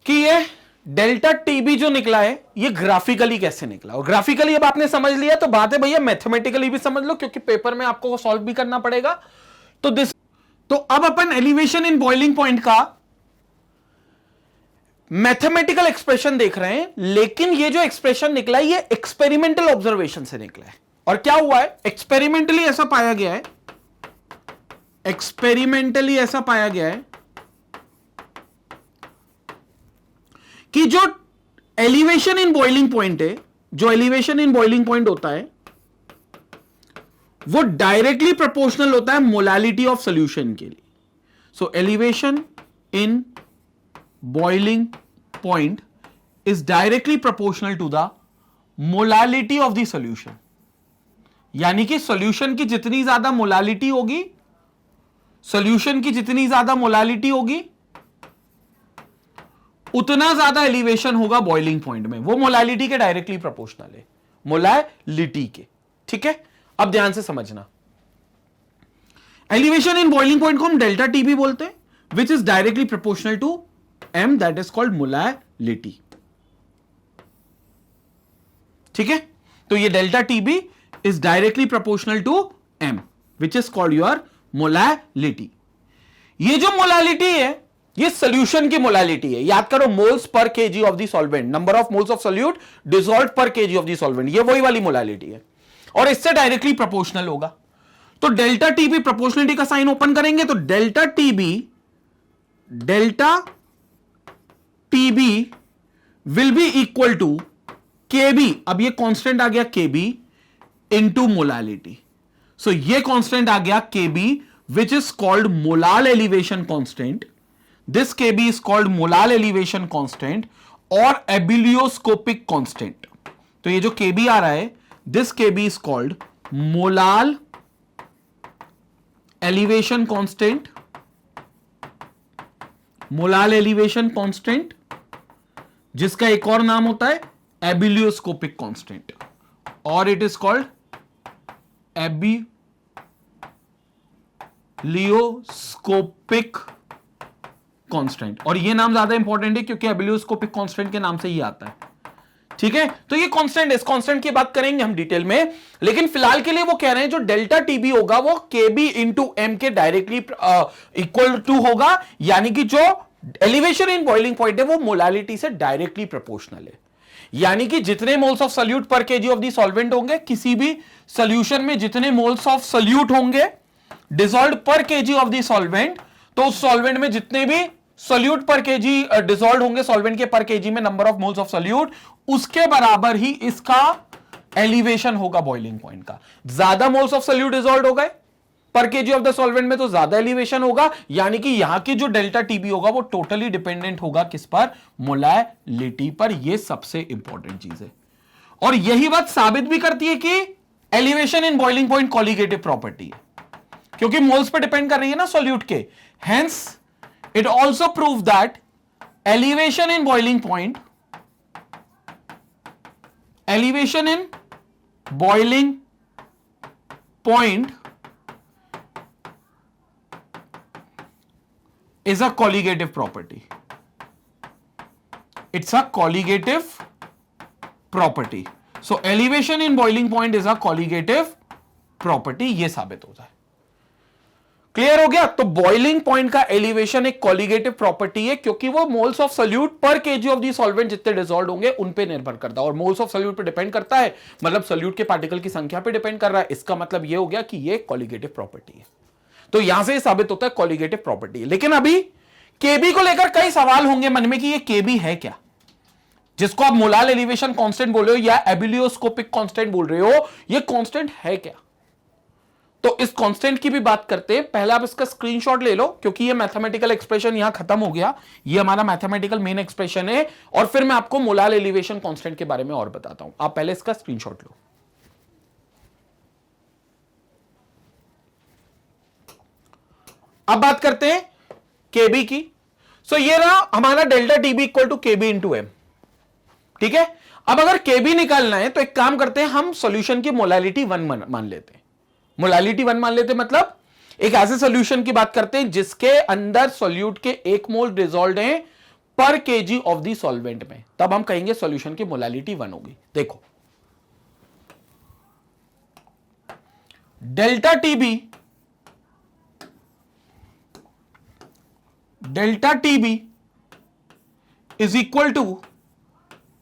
कि ये डेल्टा टीबी जो निकला है, ये ग्राफिकली कैसे निकला, और ग्राफिकली अब आपने समझ लिया तो बात है भैया मैथमेटिकली भी समझ लो, क्योंकि पेपर में आपको सॉल्व भी करना पड़ेगा। तो अब अपन एलिवेशन इन बॉइलिंग पॉइंट का मैथमेटिकल एक्सप्रेशन देख रहे हैं, लेकिन ये जो एक्सप्रेशन निकला है, ये एक्सपेरिमेंटल ऑब्जर्वेशन से निकला है। और क्या हुआ है? एक्सपेरिमेंटली ऐसा पाया गया है, कि जो एलिवेशन इन बॉइलिंग पॉइंट है, जो एलिवेशन इन बॉइलिंग पॉइंट होता है, वो डायरेक्टली प्रोपोर्शनल होता है मोलालिटी ऑफ सॉल्यूशन के लिए। So elevation in boiling point is directly proportional to the molality of the solution, यानी कि सॉल्यूशन की जितनी ज्यादा मोलालिटी होगी, उतना ज्यादा एलिवेशन होगा बॉइलिंग पॉइंट में। वो मोलालिटी के डायरेक्टली प्रोपोर्शनल है, मोलालिटी के। ठीक है, अब ध्यान से समझना, एलिवेशन इन बॉइलिंग पॉइंट को हम डेल्टा टी भी बोलते हैं, which is directly proportional to m, that is called molality. ठीक है, तो ये delta T B is directly proportional to m, which is called your molality. ये जो मोलालिटी है ये सोल्यूशन की मोलालिटी है। याद करो, moles per KG of the solvent, number of moles of solute dissolved पर केजी ऑफ द सॉल्वेंट, ये वही वाली मोलालिटी है और इससे डायरेक्टली प्रोपोर्शनल होगा। तो डेल्टा टीबी, प्रोपोर्शनलिटी का साइन ओपन करेंगे तो delta TB will be equal to KB, अब ये कांस्टेंट आ गया केबी इनटू मोलालिटी। सो ये कांस्टेंट आ गया KB which is called molal elevation constant, this KB is called molal elevation constant और एबिलियोस्कोपिक कांस्टेंट। तो ये जो केबी आ रहा है, this KB is called molal elevation constant, molal elevation constant, जिसका एक और नाम होता है एबिलियोस्कोपिक कांस्टेंट, और इट इज कॉल्ड एबिलियोस्कोपिक कांस्टेंट। और ये नाम ज्यादा इंपॉर्टेंट है क्योंकि एबिलियोस्कोपिक कांस्टेंट के नाम से ही आता है। ठीक है, तो ये कांस्टेंट, इस कांस्टेंट की बात करेंगे हम डिटेल में, लेकिन फिलहाल के लिए वो कह रहे हैं जो डेल्टा टीबी होगा वो केबी इंटू एम के डायरेक्टली इक्वल टू होगा, यानी कि जो एलिवेशन इन बॉइलिंग पॉइंट है वो मोलालिटी से डायरेक्टली प्रोपोर्शनल है। यानी कि जितने मोल्स ऑफ सोल्यूट पर केजी ऑफ द सॉल्वेंट होंगे, किसी भी सॉल्यूशन में जितने मोल्स ऑफ सोल्यूट होंगे डिसॉल्व्ड पर केजी ऑफ द सॉल्वेंट, तो उस सॉल्वेंट में जितने भी सोल्यूट पर केजी डिसॉल्व होंगे सॉल्वेंट के पर केजी में number of moles of solute, उसके बराबर ही इसका एलिवेशन होगा बॉइलिंग पॉइंट का। ज्यादा मोल्स ऑफ सोल्यूट डिसॉल्व हो गए पर केजी ऑफ द सॉल्वेंट में तो ज्यादा एलिवेशन होगा, यानी कि यहां की जो डेल्टा टीबी होगा वो टोटली डिपेंडेंट होगा किस पर, मोलालिटी पर। यह सबसे इंपॉर्टेंट चीज है और यही बात साबित भी करती है कि elevation in boiling point colligative property है, क्योंकि मोल्स पर डिपेंड कर रही है ना सोल्यूट के। Hence it also proves that elevation in boiling point is a colligative property. It's a colligative property. So elevation in boiling point is a colligative property. ये साबित होता है। क्लियर हो गया? तो बॉइलिंग पॉइंट का एलिवेशन एक कॉलिगेटिव प्रॉपर्टी है, क्योंकि वो मोल्स ऑफ सोल्यूट पर केजी ऑफ दी सॉल्वेंट जितने डिसॉल्व होंगे उन पे निर्भर करता है, और मोल्स ऑफ सोल्यूट पे डिपेंड करता है, मतलब सोल्यूट के पार्टिकल की संख्या पे डिपेंड कर रहा है। इसका मतलब ये हो गया कि ये कॉलिगेटिव प्रॉपर्टी है। तो यहां से साबित होता है कॉलिगेटिव प्रॉपर्टी है। लेकिन अभी केबी को लेकर कई सवाल होंगे मन में कि ये केबी है क्या, जिसको आप मोलाल एलिवेशन कांस्टेंट बोल रहे हो या एबिलियोस्कोपिक कांस्टेंट बोल रहे हो, ये कांस्टेंट है क्या? तो इस कांस्टेंट की भी बात करते हैं। पहले आप इसका स्क्रीनशॉट ले लो, क्योंकि ये मैथमेटिकल एक्सप्रेशन यहां खत्म हो गया। ये हमारा मैथमेटिकल मेन एक्सप्रेशन है, और फिर मैं आपको मोलाल एलिवेशन कांस्टेंट के बारे में और बताता हूं। आप पहले इसका स्क्रीनशॉट लो। अब बात करते हैं केबी की। सो ये रहा हमारा delta TB equal to KB into M. ठीक है, अब अगर केबी निकालना है तो एक काम करते हैं, हम सॉल्यूशन की मोलालिटी 1 मान लेते हैं। मोलालिटी 1 मान लेते मतलब एक ऐसे सॉल्यूशन की बात करते हैं जिसके अंदर सॉल्यूट के 1 मोल डिसॉल्व्ड हैं पर केजी ऑफ द सॉल्वेंट में, तब हम कहेंगे सॉल्यूशन की मोलालिटी 1 होगी। देखो, delta TB is equal to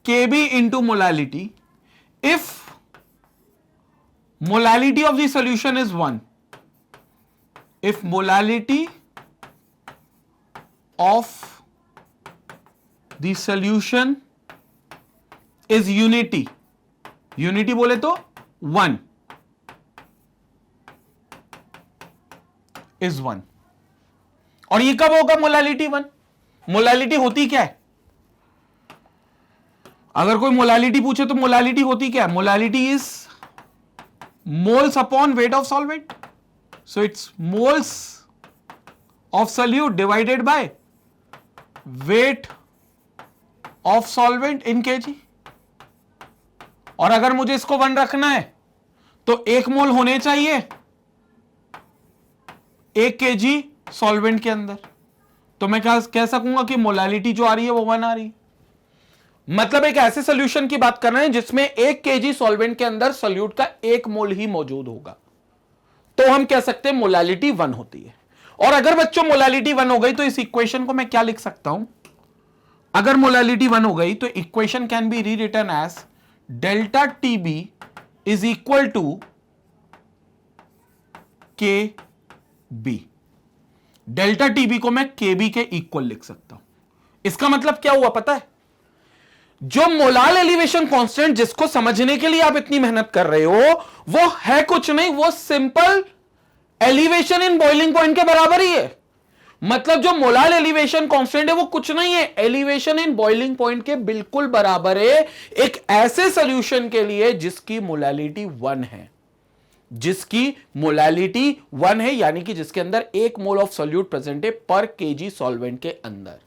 KB into molality if molality of the solution is 1. If molality of the solution is unity बोले तो 1 is 1। और ये कब होगा मोलालिटी 1? मोलालिटी होती क्या है? अगर कोई मोलालिटी पूछे तो मोलालिटी होती क्या है? Molality is moles upon weight of solvent. So it's moles of solute divided by weight of solvent in KG, और अगर मुझे इसको 1 रखना है तो 1 मोल होने चाहिए 1 केजी सॉल्वेंट के अंदर, तो मैं क्या कह सकूंगा कि मोलालिटी जो आ रही है वो 1 आ रही है। मतलब एक ऐसे सॉल्यूशन की बात कर रहे हैं जिसमें 1 केजी सॉल्वेंट के अंदर सोल्यूट का 1 मोल ही मौजूद होगा, तो हम कह सकते हैं मोलालिटी 1 होती है। और अगर बच्चों मोलालिटी 1 हो गई तो इस इक्वेशन को मैं क्या लिख सकता हूं, अगर मोलालिटी 1 हो गई तो equation can be rewritten as delta TB is equal to K B. Delta TB को मैं के बी के इक्वल लिख सकता हूं। इसका मतलब क्या हुआ पता है, जो मोलाल एलिवेशन कांस्टेंट जिसको समझने के लिए आप इतनी मेहनत कर रहे हो वो है कुछ नहीं, वो simple elevation in boiling point के बराबर ही है। मतलब जो मोलाल एलिवेशन कांस्टेंट है वो कुछ नहीं है, एलिवेशन इन बॉइलिंग पॉइंट के बिल्कुल बराबर है एक ऐसे सॉल्यूशन के लिए जिसकी मोलालिटी 1 है, जिसकी मोलालिटी 1 है, यानी कि जिसके अंदर 1 मोल ऑफ सॉल्यूट प्रेजेंट है पर केजी सॉल्वेंट के अंदर।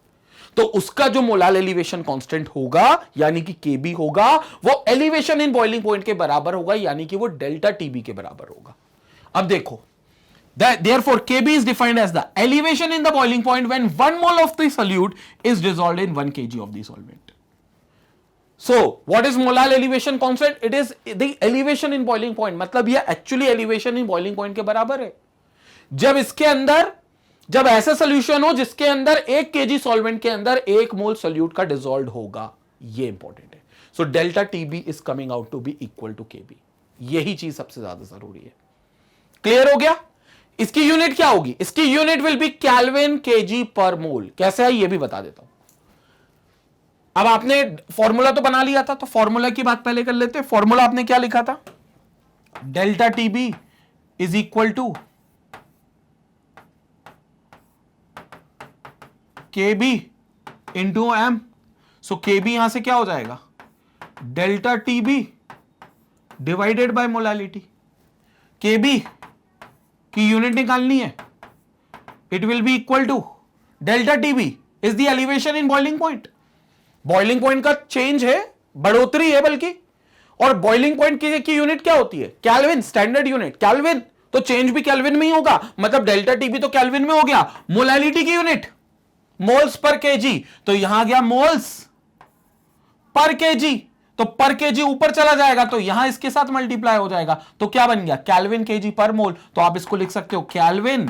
तो उसका जो मोलाल एलिवेशन कांस्टेंट होगा यानी कि केबी होगा, वो एलिवेशन इन बॉइलिंग पॉइंट के बराबर होगा, यानी कि वो डेल्टा टीबी के बराबर होगा। अब देखो, therefore kb is defined as the elevation in the boiling point when 1 mole of the solute is dissolved in 1 kg of the solvent. So what is molar elevation constant? It is the elevation in boiling point, मतलब ये actually elevation in boiling point के बराबर है। जब इसके अंदर, जब ऐसा सोल्यूशन हो जिसके अंदर 1 kg सॉल्वेंट के अंदर 1 मोल सोल्यूट का डिसॉल्व होगा, ये इंपॉर्टेंट है। So delta TB is coming out to be equal to KB, यही चीज सबसे ज्यादा जरूरी है। क्लियर हो गया? इसकी यूनिट क्या होगी? इसकी unit will be kelvin kg per मोल। कैसे है ये भी बता देता हूं। अब आपने फॉर्मूला तो बना लिया था, तो फॉर्मूला की बात पहले कर लेते हैं। फॉर्मूला आपने क्या लिखा था? Delta TB is equal to KB into M. So KB यहां से क्या हो जाएगा? Delta TB divided by molality. KB की यूनिट निकालनी है, it will be equal to delta TB is the elevation in boiling point. Boiling point का change है, बढ़ोतरी है बल्कि, और बॉइलिंग पॉइंट की यूनिट क्या होती है? केल्विन, स्टैंडर्ड यूनिट केल्विन, तो चेंज भी केल्विन में ही होगा, मतलब डेल्टा टीबी तो केल्विन में हो गया। मोलालिटी की यूनिट मोल्स पर केजी, तो यहां गया मोल्स पर केजी, तो पर केजी ऊपर चला जाएगा तो यहां इसके साथ मल्टीप्लाई हो जाएगा, तो क्या बन गया? केल्विन केजी पर मोल। तो आप इसको लिख सकते हो केल्विन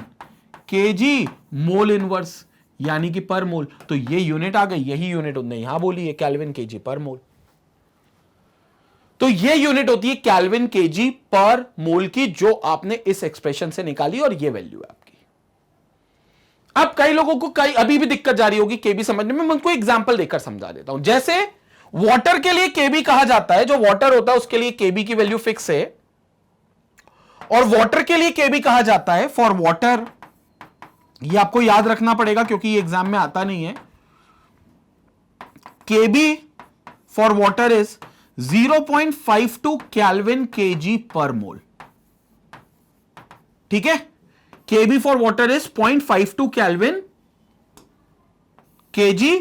केजी मोल इनवर्स, यानी कि पर मोल। तो ये यूनिट आ गई, यही यूनिट उन्होंने यहां बोली है, केल्विन केजी पर मोल। तो ये यूनिट होती है केल्विन केजी पर मोल की, जो आपने इस एक्सप्रेशन से निकाली, और ये वैल्यू है आपकी। अब कई लोगों को अभी भी दिक्कत जा रही होगी केबी समझने में, मैं उनको एग्जांपल देकर समझा देता हूं। जैसे वाटर के लिए केबी कहा जाता है, जो वाटर होता है उसके लिए केबी की वैल्यू फिक्स है, और वाटर के लिए केबी कहा जाता है फॉर वाटर, ये आपको याद रखना पड़ेगा क्योंकि ये एग्जाम में आता नहीं है। KB for water is 0.52 kelvin kg per mole. ठीक है, KB for water is 0.52 kelvin kg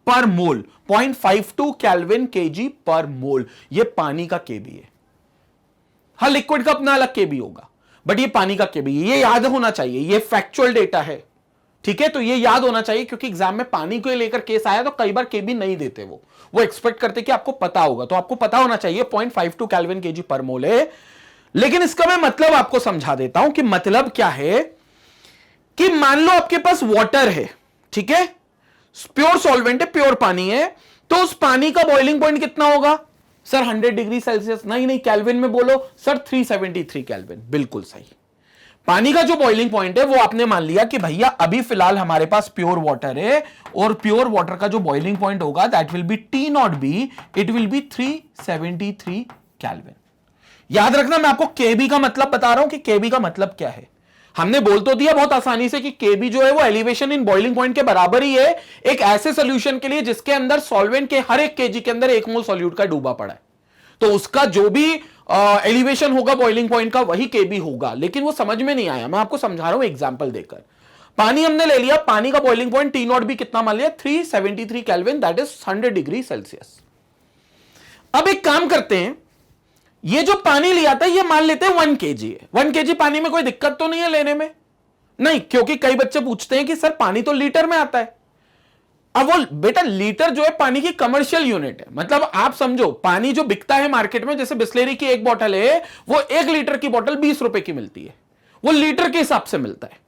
per mole, 0.52 kelvin kg per मोल। ये पानी का केबी है। हर लिक्विड का अपना अलग केबी होगा, बट ये पानी का केबी है, ये याद होना चाहिए, ये फैक्चुअल डेटा है। ठीक है, तो ये याद होना चाहिए क्योंकि एग्जाम में पानी को लेकर केस आया तो कई बार केबी नहीं देते, वो एक्सपेक्ट करते कि आपको पता होगा, तो आपको पता होना चाहिए 0.52 केल्विन केजी पर मोल है। लेकिन इसका मैं मतलब आपको समझा देता हूं कि मतलब क्या है, कि मान लो आपके पास वाटर है, ठीक है, प्योर सॉल्वेंट है, प्योर पानी है, तो उस पानी का बॉइलिंग पॉइंट कितना होगा? सर 100 डिग्री सेल्सियस, नहीं केल्विन में बोलो सर, 373 केल्विन, बिल्कुल सही। पानी का जो बॉइलिंग पॉइंट है वो आपने मान लिया कि भैया अभी फिलहाल हमारे पास प्योर वाटर है, और प्योर वाटर का जो बॉइलिंग पॉइंट होगा that will be T not be, it will B 373 kelvin. याद रखना, मैं आपको केबी का मतलब बता रहा हूं कि केबी का मतलब क्या है। हमने बोल तो दिया बहुत आसानी से कि केबी जो है वो एलिवेशन इन बॉइलिंग पॉइंट के बराबर ही है एक ऐसे सॉल्यूशन के लिए जिसके अंदर सॉल्वेंट के हर एक केजी के अंदर 1 मोल सॉल्यूट का डूबा पड़ा है, तो उसका जो भी एलिवेशन होगा बॉइलिंग पॉइंट का वही केबी होगा। लेकिन वो समझ में नहीं आया, मैं आपको समझा रहा हूं एग्जांपल देकर। पानी हमने ले लिया, पानी का बॉइलिंग पॉइंट टी नॉट भी कितना मान लिया 373 kelvin, that is 100 degree Celsius. अब एक काम करते हैं, ये जो पानी लिया था ये मान लेते हैं 1 kg है। 1 kg पानी में कोई दिक्कत तो नहीं है लेने में? नहीं, क्योंकि कई बच्चे पूछते हैं कि सर पानी तो लीटर में आता है। अब वो बेटा लीटर जो है पानी की कमर्शियल यूनिट है, मतलब आप समझो पानी जो बिकता है मार्केट में, जैसे बिस्लेरी की एक बोतल है वो 1 लीटर की बोतल 20 रुपए की मिलती है, वो लीटर के हिसाब से मिलता है।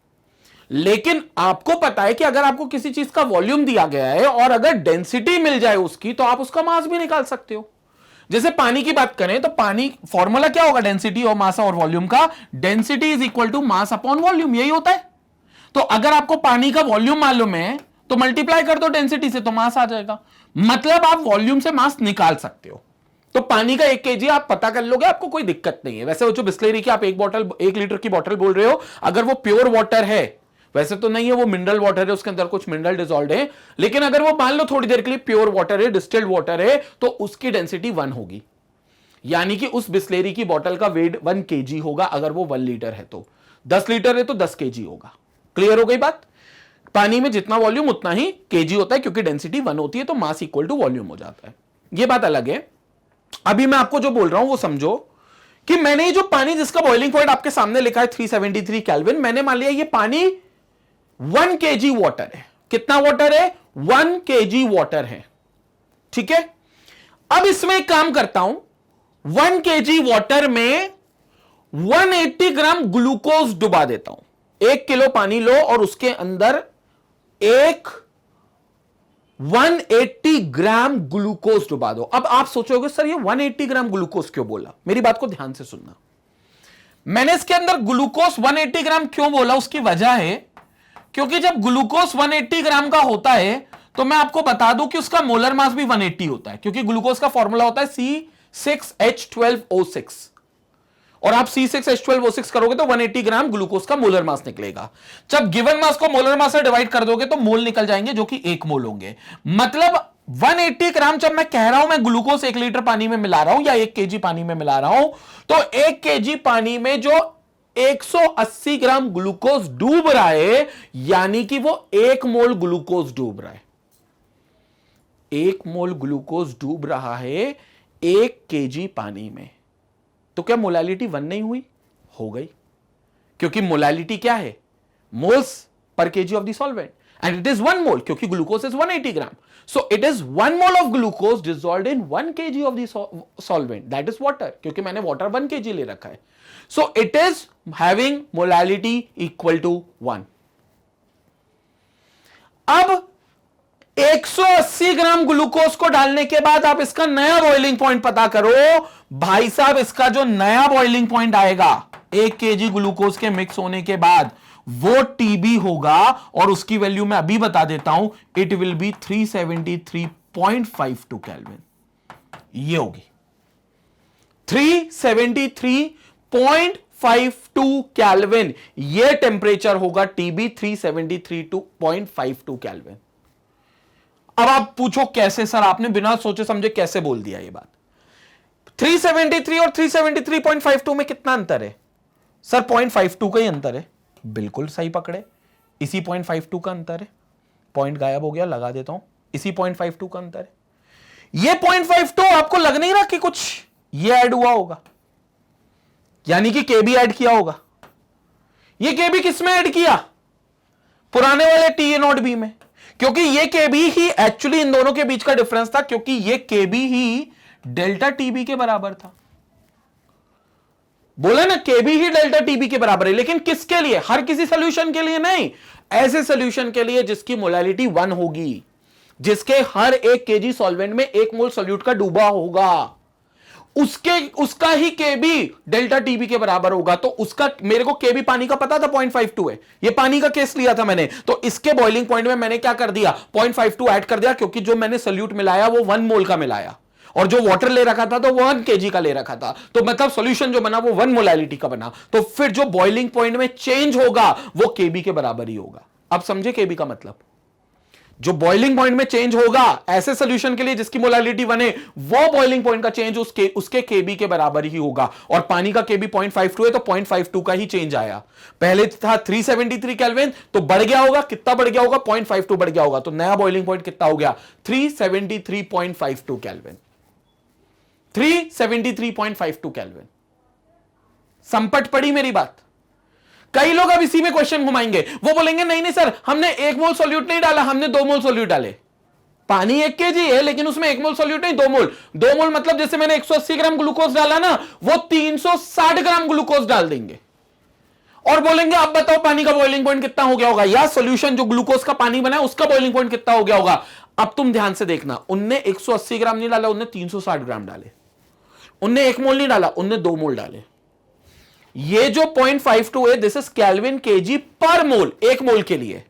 लेकिन आपको पता है कि अगर आपको किसी चीज का वॉल्यूम दिया गया है और अगर डेंसिटी मिल जाए उसकी, तो आप उसका मास भी निकाल सकते हो। जैसे पानी की बात करें तो पानी फॉर्मूला क्या होगा डेंसिटी और मास और वॉल्यूम का? Density is equal to mass upon volume, यही होता है। तो अगर आपको पानी का वॉल्यूम मालूम है तो मल्टीप्लाई कर दो डेंसिटी से, तो मास आ जाएगा। मतलब आप वॉल्यूम से मास निकाल सकते हो। तो पानी का 1 kg आप पता कर लोगे, आपको कोई दिक्कत नहीं है। वैसे वो जो बिस्लेरी की आप 1 लीटर की बोतल बोल रहे हो, अगर वो प्योर वाटर है, वैसे तो नहीं है, वो मिनरल वाटर है, उसके अंदर कुछ मिनरल डिसॉल्व्ड है, लेकिन अगर वो मान लो थोड़ी देर के लिए प्योर वाटर है, डिस्टिल्ड वाटर है, तो उसकी डेंसिटी 1 होगी। यानी कि उस बिस्लेरी की बोतल का वेट 1 kg होगा। अगर वो 1 लीटर है तो 10 लीटर है तो 10 kg होगा। क्लियर हो गई बात? पानी में जितना वॉल्यूम उतना ही kg होता है, क्योंकि डेंसिटी 1 होती है, तो मास इक्वल टू वॉल्यूम हो जाता है। ये बात अलग है। अभी मैं आपको जो बोल रहा हूं वो समझो कि मैंने ये जो पानी जिसका बॉइलिंग पॉइंट आपके सामने लिखा है 373 केल्विन, मैंने मान लिया ये पानी 1 kg वाटर है। कितना वाटर है? 1 kg वाटर है। ठीक है, अब इसमें एक काम करता हूं, 1 kg वाटर में 180 ग्राम ग्लूकोज डुबा देता हूं। 1 किलो पानी लो और उसके अंदर 180 ग्राम ग्लूकोज डुबा दो। अब आप सोचोगे सर ये 180 ग्राम ग्लूकोज क्यों बोला? मेरी बात को ध्यान से सुनना। मैंने इसके अंदर ग्लूकोज 180 ग्राम क्यों बोला, उसकी वजह है क्योंकि जब ग्लूकोज 180 ग्राम का होता है तो मैं आपको बता दूं कि उसका मोलर मास भी 180 होता है, क्योंकि ग्लूकोज का फॉर्मूला होता है C6H12O6, और आप C6H12O6 करोगे तो 180 ग्राम ग्लूकोज का मोलर मास निकलेगा। जब गिवन मास को मोलर मास से डिवाइड कर दोगे तो मोल निकल जाएंगे, जो कि 1 मोल होंगे। मतलब 180 ग्राम जब मैं कह रहा हूं मैं ग्लूकोज 1 लीटर पानी में मिला रहा हूं या 1 kg पानी में मिला रहा हूं, तो 1 kg पानी में जो 180 ग्राम ग्लूकोज डूब रहा है, यानी कि वो 1 मोल ग्लूकोज डूब रहा है। 1 मोल ग्लूकोज डूब रहा है 1 kg पानी में। तो क्या मोलालिटी 1 नहीं हुई? हो गई, क्योंकि मोलालिटी क्या है? Moles per KG of the solvent, and it is 1 mole, क्योंकि glucose is 180 gram. So it is 1 mole of glucose dissolved in 1 kg of the solvent, that is water, क्योंकि मैंने वाटर 1 kg ले रखा है। So it is having molality equal to 1। अब 180 gram glucose को डालने के बाद आप इसका नया बॉइलिंग पॉइंट पता करो। भाई साहब, इसका जो नया बॉइलिंग पॉइंट आएगा 1 kg ग्लूकोज के मिक्स होने के बाद, वो टीबी होगा, और उसकी वैल्यू मैं अभी बता देता हूं, इट विल बी 373.52 केल्विन। ये होगी 373.52 केल्विन। ये टेम्परेचर होगा टीबी 373.52 केल्विन। अब आप पूछो कैसे सर, आपने बिना सोचे समझे कैसे बोल दिया ये बात? 373 और 373.52 में कितना अंतर है सर? 0.52 का ही अंतर है। बिल्कुल सही पकड़े, इसी 0.52 का अंतर है। पॉइंट गायब हो गया, लगा देता हूं, इसी 0.52 का अंतर है। ये 0.52 आपको लग नहीं रहा कि कुछ ये ऐड हुआ होगा, यानी कि केबी ऐड किया होगा। ये केबी किसमें ऐड किया? पुराने वाले टी नॉट बी में, क्योंकि ये केबी ही एक्चुअली इन दोनों के बीच का डिफरेंस था, क्योंकि ये केबी ही डेल्टा टीबी के बराबर था। बोले ना, केबी ही डेल्टा टीबी के बराबर है, लेकिन किसके लिए? हर किसी सॉल्यूशन के लिए नहीं, ऐसे सॉल्यूशन के लिए जिसकी मोलालिटी 1 होगी, जिसके हर 1 kg सॉल्वेंट में 1 मोल सॉल्यूट का डूबा होगा, उसका ही केबी डेल्टा टीबी के बराबर होगा। तो उसका, मेरे को केबी पानी का पता था 0.52 है, ये पानी का केस लिया था मैंने, तो इसके बॉइलिंग पॉइंट में मैंने क्या कर दिया? 0.52 ऐड कर दिया, क्योंकि जो मैंने सॉल्यूट मिलाया वो 1 मोल का मिलाया, और जो वाटर ले रखा था तो 1 kg का ले रखा था, तो मतलब सॉल्यूशन जो बना वो 1 मोलालिटी का बना। तो फिर जो बॉइलिंग पॉइंट में चेंज होगा वो केबी के बराबर ही होगा। अब समझे केबी का मतलब? जो बॉइलिंग पॉइंट में चेंज होगा ऐसे सोल्यूशन के लिए जिसकी मोलालिटी 1 है, वो बॉइलिंग पॉइंट का चेंज उसके केबी के बराबर ही होगा। और पानी का केबी 0.52 है तो 0.52 का ही चेंज आया। पहले था 373 केल्विन, तो बढ़ गया होगा, कितना बढ़ गया होगा, 0.52 बढ़ गया होगा। तो नया बॉइलिंग पॉइंट कितना हो गया, 373.52 केल्विन, 373.52 केल्विन। संपट पड़ी मेरी बात। कई लोग अब इसी में क्वेश्चन घुमाएंगे, वो बोलेंगे नहीं नहीं सर, हमने 1 मोल सोल्यूट नहीं डाला, हमने 2 मोल सोल्यूट डाले। पानी 1 kg है लेकिन उसमें 1 मोल सोल्यूट नहीं, 2 मोल। 2 मोल मतलब जैसे मैंने 180 ग्राम ग्लूकोज डाला ना, वो 360 ग्राम ग्लूकोज डाल देंगे और बोलेंगे अब बताओ पानी का बॉइलिंग पॉइंट कितना हो गया होगा, या सोल्यूशन जो ग्लूकोज का पानी बना है उसका बॉइलिंग पॉइंट कितना हो गया होगा। अब तुम ध्यान से देखना, उनने 180 ग्राम नहीं डाला, उनने 360 ग्राम डाले। उनने 1 मोल नहीं डाला, उनने 2 मोल डाले। ये जो 0.52 है, this is kelvin kg per मोल, 1 मोल के लिए।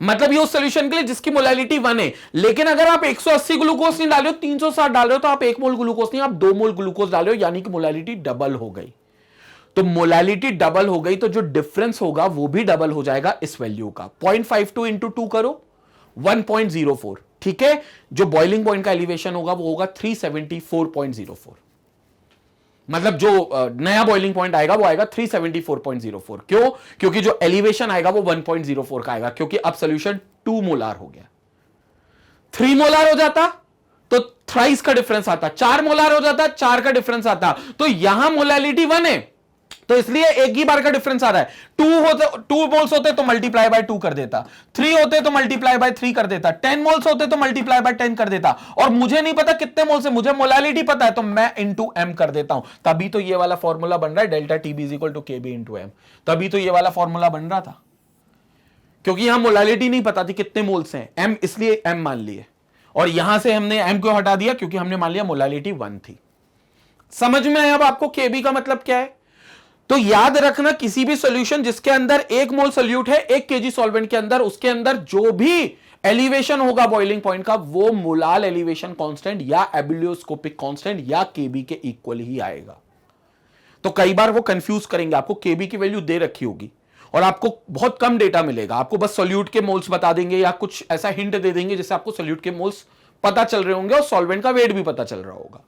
मतलब ये उस सोल्यूशन के लिए जिसकी मोलालिटी 1 है। लेकिन अगर आप 180 ग्लूकोज नहीं डाल रहे हो, 360 डाल रहे हो, तो आप 1 मोल ग्लूकोज नहीं, आप 2 मोल ग्लूकोज डाल रहे हो, यानी कि मोलालिटी डबल हो गई। तो मोलालिटी डबल हो गई तो जो डिफरेंस होगा वो भी डबल हो जाएगा इस वैल्यू का। 0.52 इंटू 2 करो, 1.04। ठीक है, जो बॉइलिंग पॉइंट का एलिवेशन होगा वो होगा 374.04। मतलब जो नया बॉइलिंग पॉइंट आएगा वो आएगा 374.04। क्यों? क्योंकि जो एलिवेशन आएगा वो 1.04 का आएगा, क्योंकि अब सोल्यूशन 2 मोलार हो गया। 3 मोलार हो जाता तो थ्राइस का डिफरेंस आता, 4 मोलार हो जाता 4 का डिफरेंस आता। तो यहां मोलालिटी 1 है तो इसलिए एक ही बार का डिफरेंस आ रहा है। 2 मोल्स होते तो मल्टीप्लाई बाय 2 कर देता, 3 होते तो मल्टीप्लाई बाय 3 कर देता, 10 मोल्स होते तो मल्टीप्लाई बाय 10 कर देता। और मुझे नहीं पता कितने मोल्स है, मुझे मोलालिटी पता है तो मैं इंटू एम कर देता हूं। तभी तो ये वाला फॉर्मूला बन रहा है, delta TB is equal to KB into M. तभी तो ये वाला फॉर्मूला बन रहा था, क्योंकि यहां मोलालिटी नहीं पता थी कितने मोल्स हैं, एम इसलिए एम मान लिए। और यहां से हमने एम क्यों हटा दिया, क्योंकि हमने मान लिया मोलालिटी 1 थी। समझ में आया अब आपको केबी का मतलब क्या है? तो याद रखना, किसी भी सॉल्यूशन जिसके अंदर 1 मोल सोल्यूट है 1 केजी सॉल्वेंट के अंदर, उसके अंदर जो भी एलिवेशन होगा बॉइलिंग पॉइंट का, वो मोलाल एलिवेशन कांस्टेंट या एबिलियोस्कोपिक कांस्टेंट या केबी के इक्वल ही आएगा। तो कई बार वो कंफ्यूज करेंगे, आपको केबी की वैल्यू दे रखी होगी और आपको बहुत कम डेटा मिलेगा, आपको बस सोल्यूट के मोल्स बता देंगे या कुछ ऐसा हिंट दे देंगे जिससे आपको सोल्यूट के मोल्स पता चल रहे होंगे और सॉल्वेंट का वेट भी पता चल रहा होगा।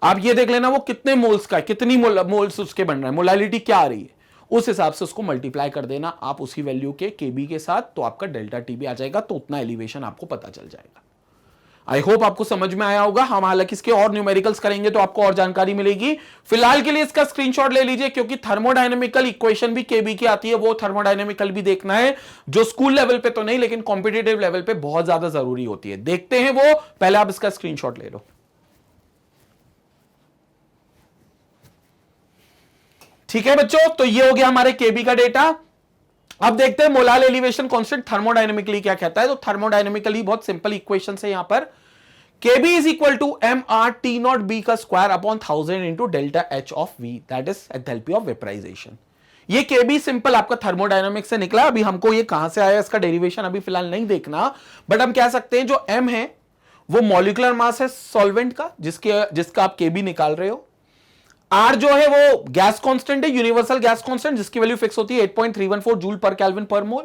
आप ये देख लेना वो कितने मोल्स का है, कितनी मोल्स उसके बन रहा है, मोलालिटी क्या आ रही है, उस हिसाब से उसको मल्टीप्लाई कर देना आप उसी वैल्यू के केबी के साथ, तो आपका डेल्टा टीबी आ जाएगा, तो उतना एलिवेशन आपको पता चल जाएगा। आई होप आपको समझ में आया होगा। हम हालांकि इसके और न्यूमेरिकल्स करेंगे तो आपको और जानकारी मिलेगी। फिलहाल के लिए इसका स्क्रीनशॉट ले लीजिए, क्योंकि थर्मोडायनेमिकल इक्वेशन भी केबी की आती है, वो थर्मोडायनेमिकल भी देखना है, जो स्कूल लेवल पे तो नहीं लेकिन कॉम्पिटिटिव लेवल पे बहुत ज्यादा जरूरी होती है। देखते हैं वो, पहले आप इसका स्क्रीनशॉट ले लो। ठीक है बच्चों, तो ये हो गया हमारे केबी का डेटा। अब देखते हैं मोलाल एलिवेशन कांस्टेंट थर्मोडायनेमिकली क्या कहता है। तो थर्मोडायनेमिकली बहुत सिंपल इक्वेशन है यहां पर, KB is equal to M R T naught B का square upon 1000 into delta H of V, that is enthalpy of vaporisation. ये केबी सिंपल आपका थर्मोडायनेमिक्स से निकला। अभी हमको ये कहां से आया इसका डेरिवेशन अभी फिलहाल नहीं देखना, बट हम कह सकते हैं जो एम है वो मॉलिक्यूलर मास है सॉल्वेंट का, जिसका आप केबी निकाल रहे हो। आर जो है वो गैस कांस्टेंट है, यूनिवर्सल गैस कांस्टेंट, जिसकी वैल्यू फिक्स होती है 8.314 joule per kelvin per mole.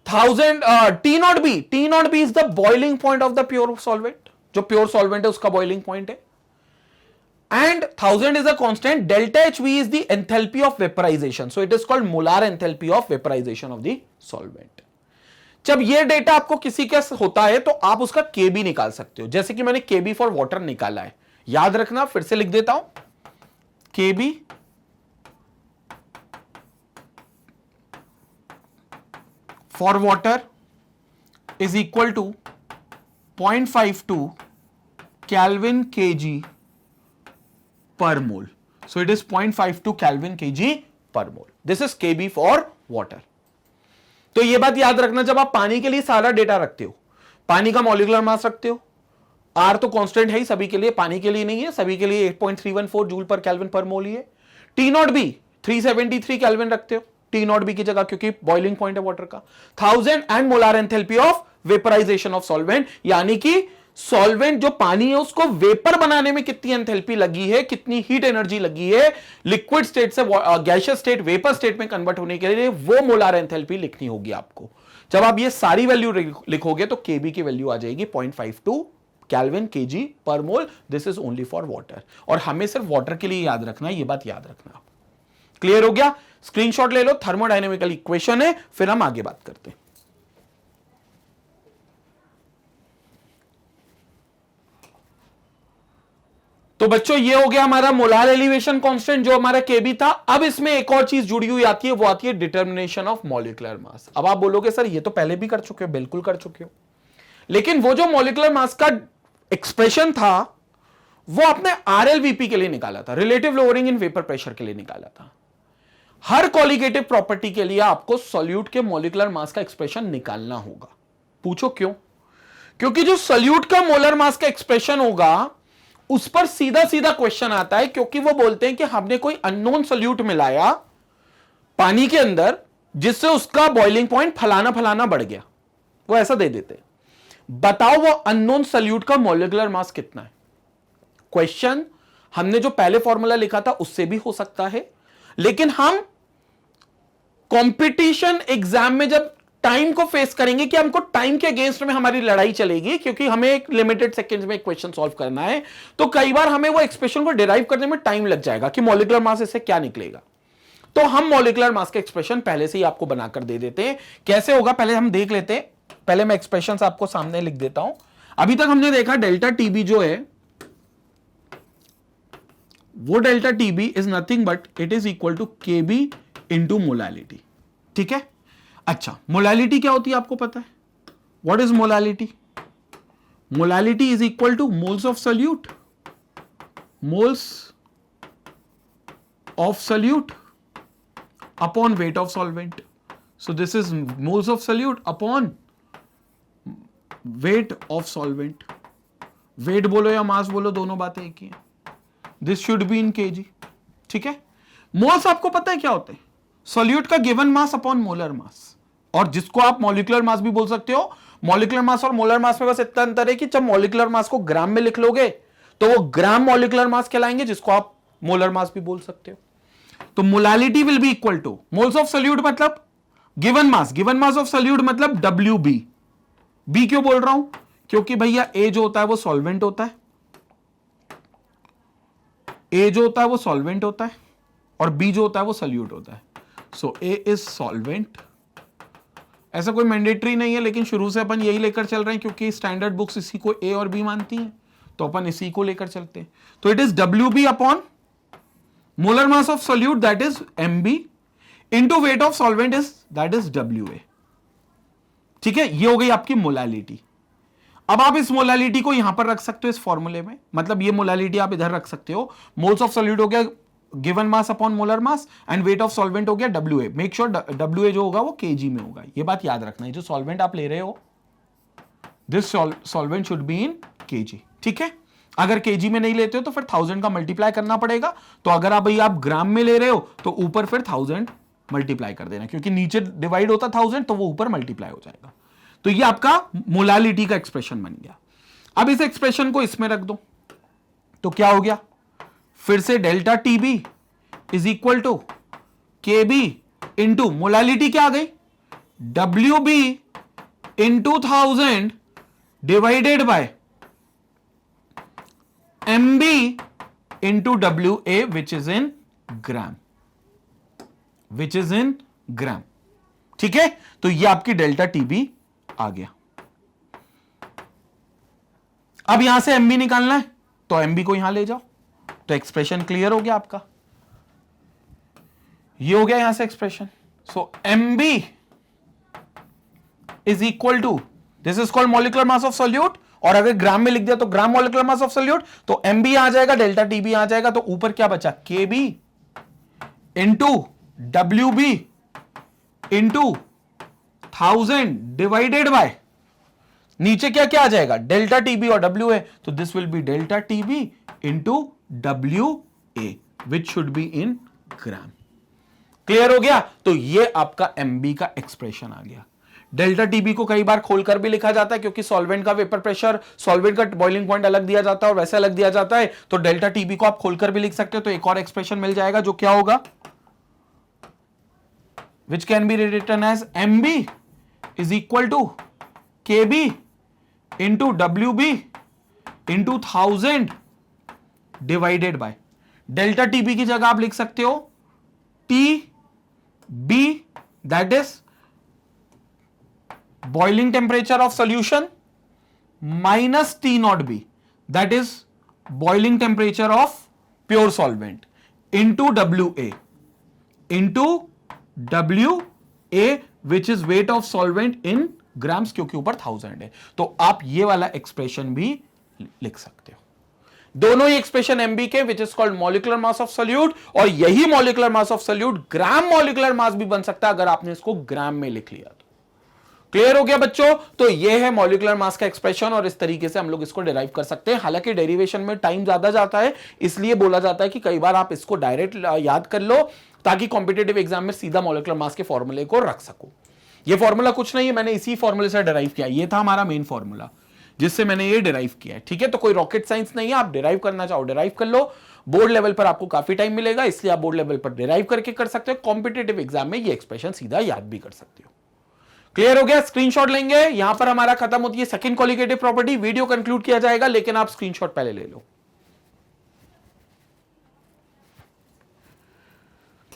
1000 T naught B is the boiling point of the pure solvent, जो प्योर सॉल्वेंट है उसका बॉइलिंग पॉइंट है। And 1000 is a constant, delta H V is the enthalpy of vaporization, so it is called molar enthalpy of vaporization of the solvent. जब ये data आपको किसी का होता है तो आप उसका केबी निकाल सकते हो, जैसे कि मैंने केबी फॉर वाटर निकाला है। याद रखना, फिर से लिख देता हूं, KB for water is equal to 0.52 Kelvin kg per mole. So it is 0.52 Kelvin kg per mole. This is KB for water. तो ये बात याद रखना, जब आप पानी के लिए सारा डेटा रखते हो, पानी का मॉलिक्यूलर मास रखते हो, आर तो कांस्टेंट है ही सभी के लिए, पानी के लिए नहीं है, सभी के लिए 8.314 जूल पर केल्विन पर मोल ही है। टी नॉट बी 373 केल्विन रखते हो टी नॉट बी की जगह, क्योंकि बॉइलिंग पॉइंट है वाटर का। 1000 and molar enthalpy of vaporization of solvent, यानी कि सॉल्वेंट जो पानी है उसको वेपर बनाने में कितनी एंथैल्पी लगी है, कितनी हीट एनर्जी लगी है, लिक्विड स्टेट से गैसियस स्टेट वेपर स्टेट में कन्वर्ट होने के लिए, वो मोलार एंथैल्पी लिखनी होगी आपको। जब आप ये सारी वैल्यू लिखोगे तो केबी की वैल्यू आ जाएगी 0.52 kelvin kg per mole. This is only for water, और हमें सिर्फ वाटर के लिए याद रखना है, ये बात याद रखना। क्लियर हो गया? स्क्रीनशॉट ले लो, थर्मोडायनेमिकल इक्वेशन है, फिर हम आगे बात करते हैं। तो बच्चों ये हो गया हमारा मोलार एलिवेशन कांस्टेंट जो हमारा केबी था। अब इसमें एक और चीज जुड़ी हुई आती है, वो आती है डिटर्मिनेशन ऑफ मॉलिक्यूलर मास। अब आप बोलोगे सर ये तो पहले भी कर चुके हो, बिल्कुल कर चुके हो, लेकिन वो जो मॉलिक्यूलर मास का एक्सप्रेशन था वो आपने आरएलवीपी के लिए निकाला था, relative lowering in vapour pressure के लिए निकाला था। हर कॉलिगेटिव प्रॉपर्टी के लिए आपको सॉल्यूट के मॉलिक्यूलर मास का एक्सप्रेशन निकालना होगा। पूछो क्यों? क्योंकि जो सॉल्यूट का मोलर मास का एक्सप्रेशन होगा उस पर सीधा सीधा क्वेश्चन आता है, क्योंकि वो बोलते हैं कि हमने कोई अननोन सॉल्यूट मिलाया पानी के अंदर जिससे उसका बॉइलिंग पॉइंट फलाना फलाना बढ़ गया, वो ऐसा दे देते। बताओ वो अननोन सॉल्यूट का मॉलिक्यूलर मास कितना है? क्वेश्चन हमने जो पहले फॉर्मूला लिखा था उससे भी हो सकता है, लेकिन हम कंपटीशन एग्जाम में जब टाइम को फेस करेंगे कि हमको टाइम के अगेंस्ट में हमारी लड़ाई चलेगी, क्योंकि हमें एक लिमिटेड सेकंड्स में एक क्वेश्चन सॉल्व करना है, तो कई बार हमें वो एक्सप्रेशन को डिराइव करने में टाइम लग जाएगा कि मॉलिक्यूलर मास इससे क्या निकलेगा। तो हम मॉलिक्यूलर मास का एक्सप्रेशन पहले से ही आपको बनाकर दे देते हैं। कैसे होगा पहले हम देख लेते हैं। पहले मैं एक्सप्रेशन आपको सामने लिख देता हूं। अभी तक हमने देखा डेल्टा टीबी जो है वो delta TB is nothing but it is equal to KB into molality. ठीक है, अच्छा मोलालिटी क्या होती है आपको पता है? What is molality? Molality is equal to moles of solute, moles of solute upon weight of solvent. So this is moles of solute upon weight of solvent. Weight बोलो या मास बोलो, दोनों बातें एक ही हैं। This should be in KG. ठीक है, मोल्स आपको पता है क्या होते हैं? सॉल्यूट का given mass upon molar mass, और जिसको आप मॉलिक्यूलर मास भी बोल सकते हो। मॉलिक्यूलर मास और मोलर मास में बस इतना अंतर है कि जब मॉलिक्यूलर मास को ग्राम में लिख लोगे तो वो ग्राम मॉलिक्यूलर मास कहलाएंगे, जिसको आप मोलर मास भी बोल सकते हो। तो molality will be equal to moles of solute मतलब given mass, given mass of solute मतलब WB। बी क्यों बोल रहा हूं? क्योंकि भैया ए जो होता है वो सॉल्वेंट होता है, ए जो होता है वो सॉल्वेंट होता है, और बी जो होता है वो सॉल्यूट होता है। सो ए इज सॉल्वेंट। ऐसा कोई मैंडेटरी नहीं है, लेकिन शुरू से अपन यही लेकर चल रहे हैं क्योंकि स्टैंडर्ड बुक्स इसी को ए और बी मानती हैं, तो अपन इसी को लेकर चलते हैं। तो it is WB upon molar mass of solute that is MB into weight of solvent is that is WA। ठीक है, ये हो गई आपकी मोलालिटी। अब आप इस मोलालिटी को यहां पर रख सकते हो इस फॉर्मूले में, मतलब ये मोलालिटी आप इधर रख सकते हो। मोल्स ऑफ सॉल्यूट हो गया given mass upon molar mass, and wait of solvent हो गया WA। मेक श्योर WA जो होगा वो केजी में होगा, ये बात याद रखना है। जो सॉल्वेंट आप ले रहे हो this solvent should be in KG. ठीक है, अगर केजी में नहीं लेते हो तो फिर 1000 का मल्टीप्लाई करना पड़ेगा। तो अगर आप भाई आप ग्राम में ले रहे हो तो ऊपर फिर 1000 मल्टीप्लाई कर देना, क्योंकि नीचे डिवाइड होता 1000 तो वो ऊपर मल्टीप्लाई हो जाएगा। तो ये आपका मोलालिटी का एक्सप्रेशन बन गया। अब इस एक्सप्रेशन को इसमें रख दो तो क्या हो गया? फिर से delta TB is equal to KB into molality क्या आ गई? WB into 1000 divided by MB into WA which is in gram, which is in gram. ठीक है, तो ये आपकी डेल्टा टीबी आ गया। अब यहां से MB निकालना है तो MB को यहां ले जाओ, तो एक्सप्रेशन क्लियर हो गया आपका। ये हो गया यहां से expression. So MB is equal to this is called molecular mass of solute, और अगर ग्राम में लिख दिया तो gram molecular mass of solute, तो MB आ जाएगा, डेल्टा TB आ जाएगा, तो ऊपर क्या बचा? KB into WB into 1000 divided bye नीचे क्या क्या आ जाएगा? डेल्टा TB और WA, तो this will B delta TB into WA which should be in gram. Clear हो गया? तो ये आपका MB का एक्सप्रेशन आ गया। डेल्टा टीबी को कई बार खोलकर भी लिखा जाता है, क्योंकि सॉल्वेंट का वेपर प्रेशर, सॉल्वेंट का बॉइलिंग पॉइंट अलग दिया जाता है और वैसे अलग दिया जाता है, तो डेल्टा टीबी को आप खोलकर भी लिख सकते हो। तो एक और एक्सप्रेशन मिल जाएगा जो क्या होगा? Which can be written as MB is equal to K B into W B into 1000 divided by delta TB की जगह आप लिख सकते हो T B, that is boiling temperature of solution, minus T naught B, that is boiling temperature of pure solvent, into W A which is weight of solvent in grams, क्योंकि ऊपर 1000 है। तो आप ये वाला एक्सप्रेशन भी लिख सकते हो। दोनों ही एक्सप्रेशन एमबी के, विच is called molecular mass of solute, और यही molecular mass of solute gram molecular मास भी बन सकता है अगर आपने इसको ग्राम में लिख लिया तो। क्लियर हो गया बच्चों? तो ये है मॉलिक्यूलर मास का एक्सप्रेशन, और इस तरीके से हम लोग इसको डिराइव कर सकते हैं। हालांकि डेरिवेशन में टाइम ज्यादा जाता है, इसलिए बोला जाता है कि कई बार आप इसको डायरेक्ट याद कर लो ताकि कॉम्पिटेटिव एग्जाम में सीधा मॉलिक्यूलर मास के फॉर्मूले को रख सको। ये फॉर्मूला कुछ नहीं है, मैंने इसी फॉर्मूले से डिराइव किया, ये था हमारा मेन फॉर्मूला जिससे मैंने ये डिराइव किया है। ठीक है, तो कोई रॉकेट साइंस नहीं है, आप डिराइव करना चाहो डिराइव कर लो। बोर्ड लेवल पर आपको काफी टाइम मिलेगा, इसलिए आप बोर्ड लेवल पर डिराइव करके कर सकते हो। कॉम्पिटेटिव एग्जाम में ये एक्सप्रेशन सीधा याद भी कर सकते हो। क्लियर हो गया? स्क्रीनशॉट लेंगे, यहां पर हमारा खत्म होती है second colligative property. Video conclude किया जाएगा, लेकिन आप स्क्रीनशॉट पहले ले लो।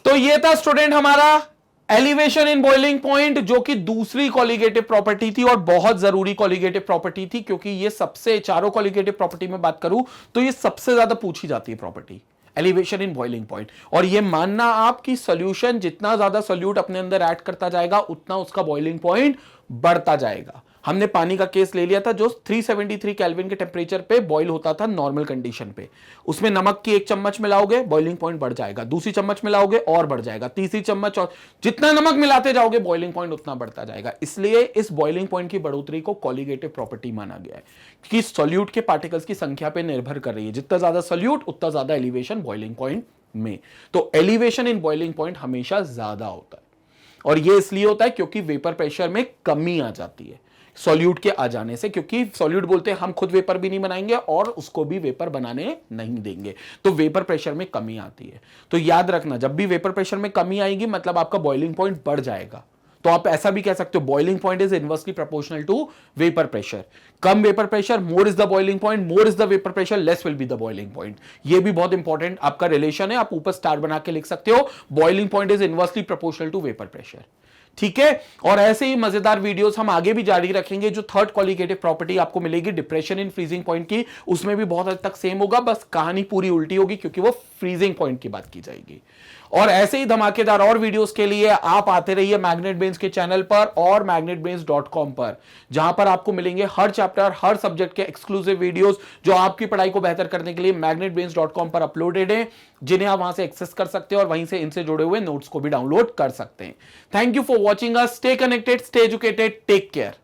तो ये था स्टूडेंट हमारा एलिवेशन इन बॉइलिंग पॉइंट, जो कि दूसरी कॉलिगेटिव प्रॉपर्टी थी और बहुत जरूरी कॉलिगेटिव प्रॉपर्टी थी, क्योंकि ये सबसे, चारों कॉलिगेटिव प्रॉपर्टी में बात करूं तो ये सबसे ज्यादा पूछी जाती है property, elevation in boiling point. और ये मानना आप कि सॉल्यूशन जितना ज्यादा सोल्यूट अपने अंदर ऐड करता जाएगा उतना उसका बॉइलिंग पॉइंट बढ़ता जाएगा। हमने पानी का केस ले लिया था जो 373 केल्विन के टेम्परेचर पे बॉईल होता था नॉर्मल कंडीशन पे। उसमें नमक की 1 चम्मच मिलाओगे, बॉइलिंग पॉइंट बढ़ जाएगा, दूसरी चम्मच मिलाओगे और बढ़ जाएगा, तीसरी चम्मच, और जितना नमक मिलाते जाओगे बॉइलिंग पॉइंट उतना बढ़ता जाएगा। इसलिए इस बॉइलिंग पॉइंट की बढ़ोतरी को कॉलिगेटिव प्रॉपर्टी माना गया है, कि सॉल्यूट के पार्टिकल्स की संख्या पे निर्भर कर रही है। जितना ज्यादा सॉल्यूट उतना ज्यादा एलिवेशन बॉइलिंग पॉइंट में। तो एलिवेशन इन बॉइलिंग पॉइंट हमेशा ज्यादा होता है, और ये इसलिए होता है क्योंकि वेपर प्रेशर में कमी आ जाती है सॉल्यूट के आ जाने से, क्योंकि सॉल्यूट बोलते हैं हम खुद वेपर भी नहीं बनाएंगे और उसको भी वेपर बनाने नहीं देंगे, तो वेपर प्रेशर में कमी आती है। तो याद रखना, जब भी वेपर प्रेशर में कमी आएगी मतलब आपका बॉइलिंग पॉइंट बढ़ जाएगा। तो आप ऐसा भी कह सकते हो boiling point is inversely proportional to vapour pressure. कम vapour pressure, more is the boiling point, more is the vapour pressure, less will be the boiling point. ये भी बहुत इंपॉर्टेंट आपका रिलेशन है, आप ऊपर स्टार बना के लिख सकते हो, boiling point is inversely proportional to vapour pressure. ठीक है, और ऐसे ही मजेदार वीडियोस हम आगे भी जारी रखेंगे। जो थर्ड कॉलिगेटिव प्रॉपर्टी आपको मिलेगी डिप्रेशन इन फ्रीजिंग पॉइंट की, उसमें भी बहुत हद तक सेम होगा, बस कहानी पूरी उल्टी होगी क्योंकि वो फ्रीजिंग पॉइंट की बात की जाएगी। और ऐसे ही धमाकेदार और वीडियोस के लिए आप आते रहिए मैग्नेट ब्रेन्स के चैनल पर और magnetbrains.com पर, जहां पर आपको मिलेंगे हर चैप्टर, हर सब्जेक्ट के एक्सक्लूसिव वीडियोस जो आपकी पढ़ाई को बेहतर करने के लिए magnetbrains.com पर अपलोडेड है, जिन्हें आप वहां से एक्सेस कर सकते हैं और वहीं से इनसे जुड़े हुए नोट्स को भी डाउनलोड कर सकते हैं। Thank you for watching us, stay connected, stay educated, take care.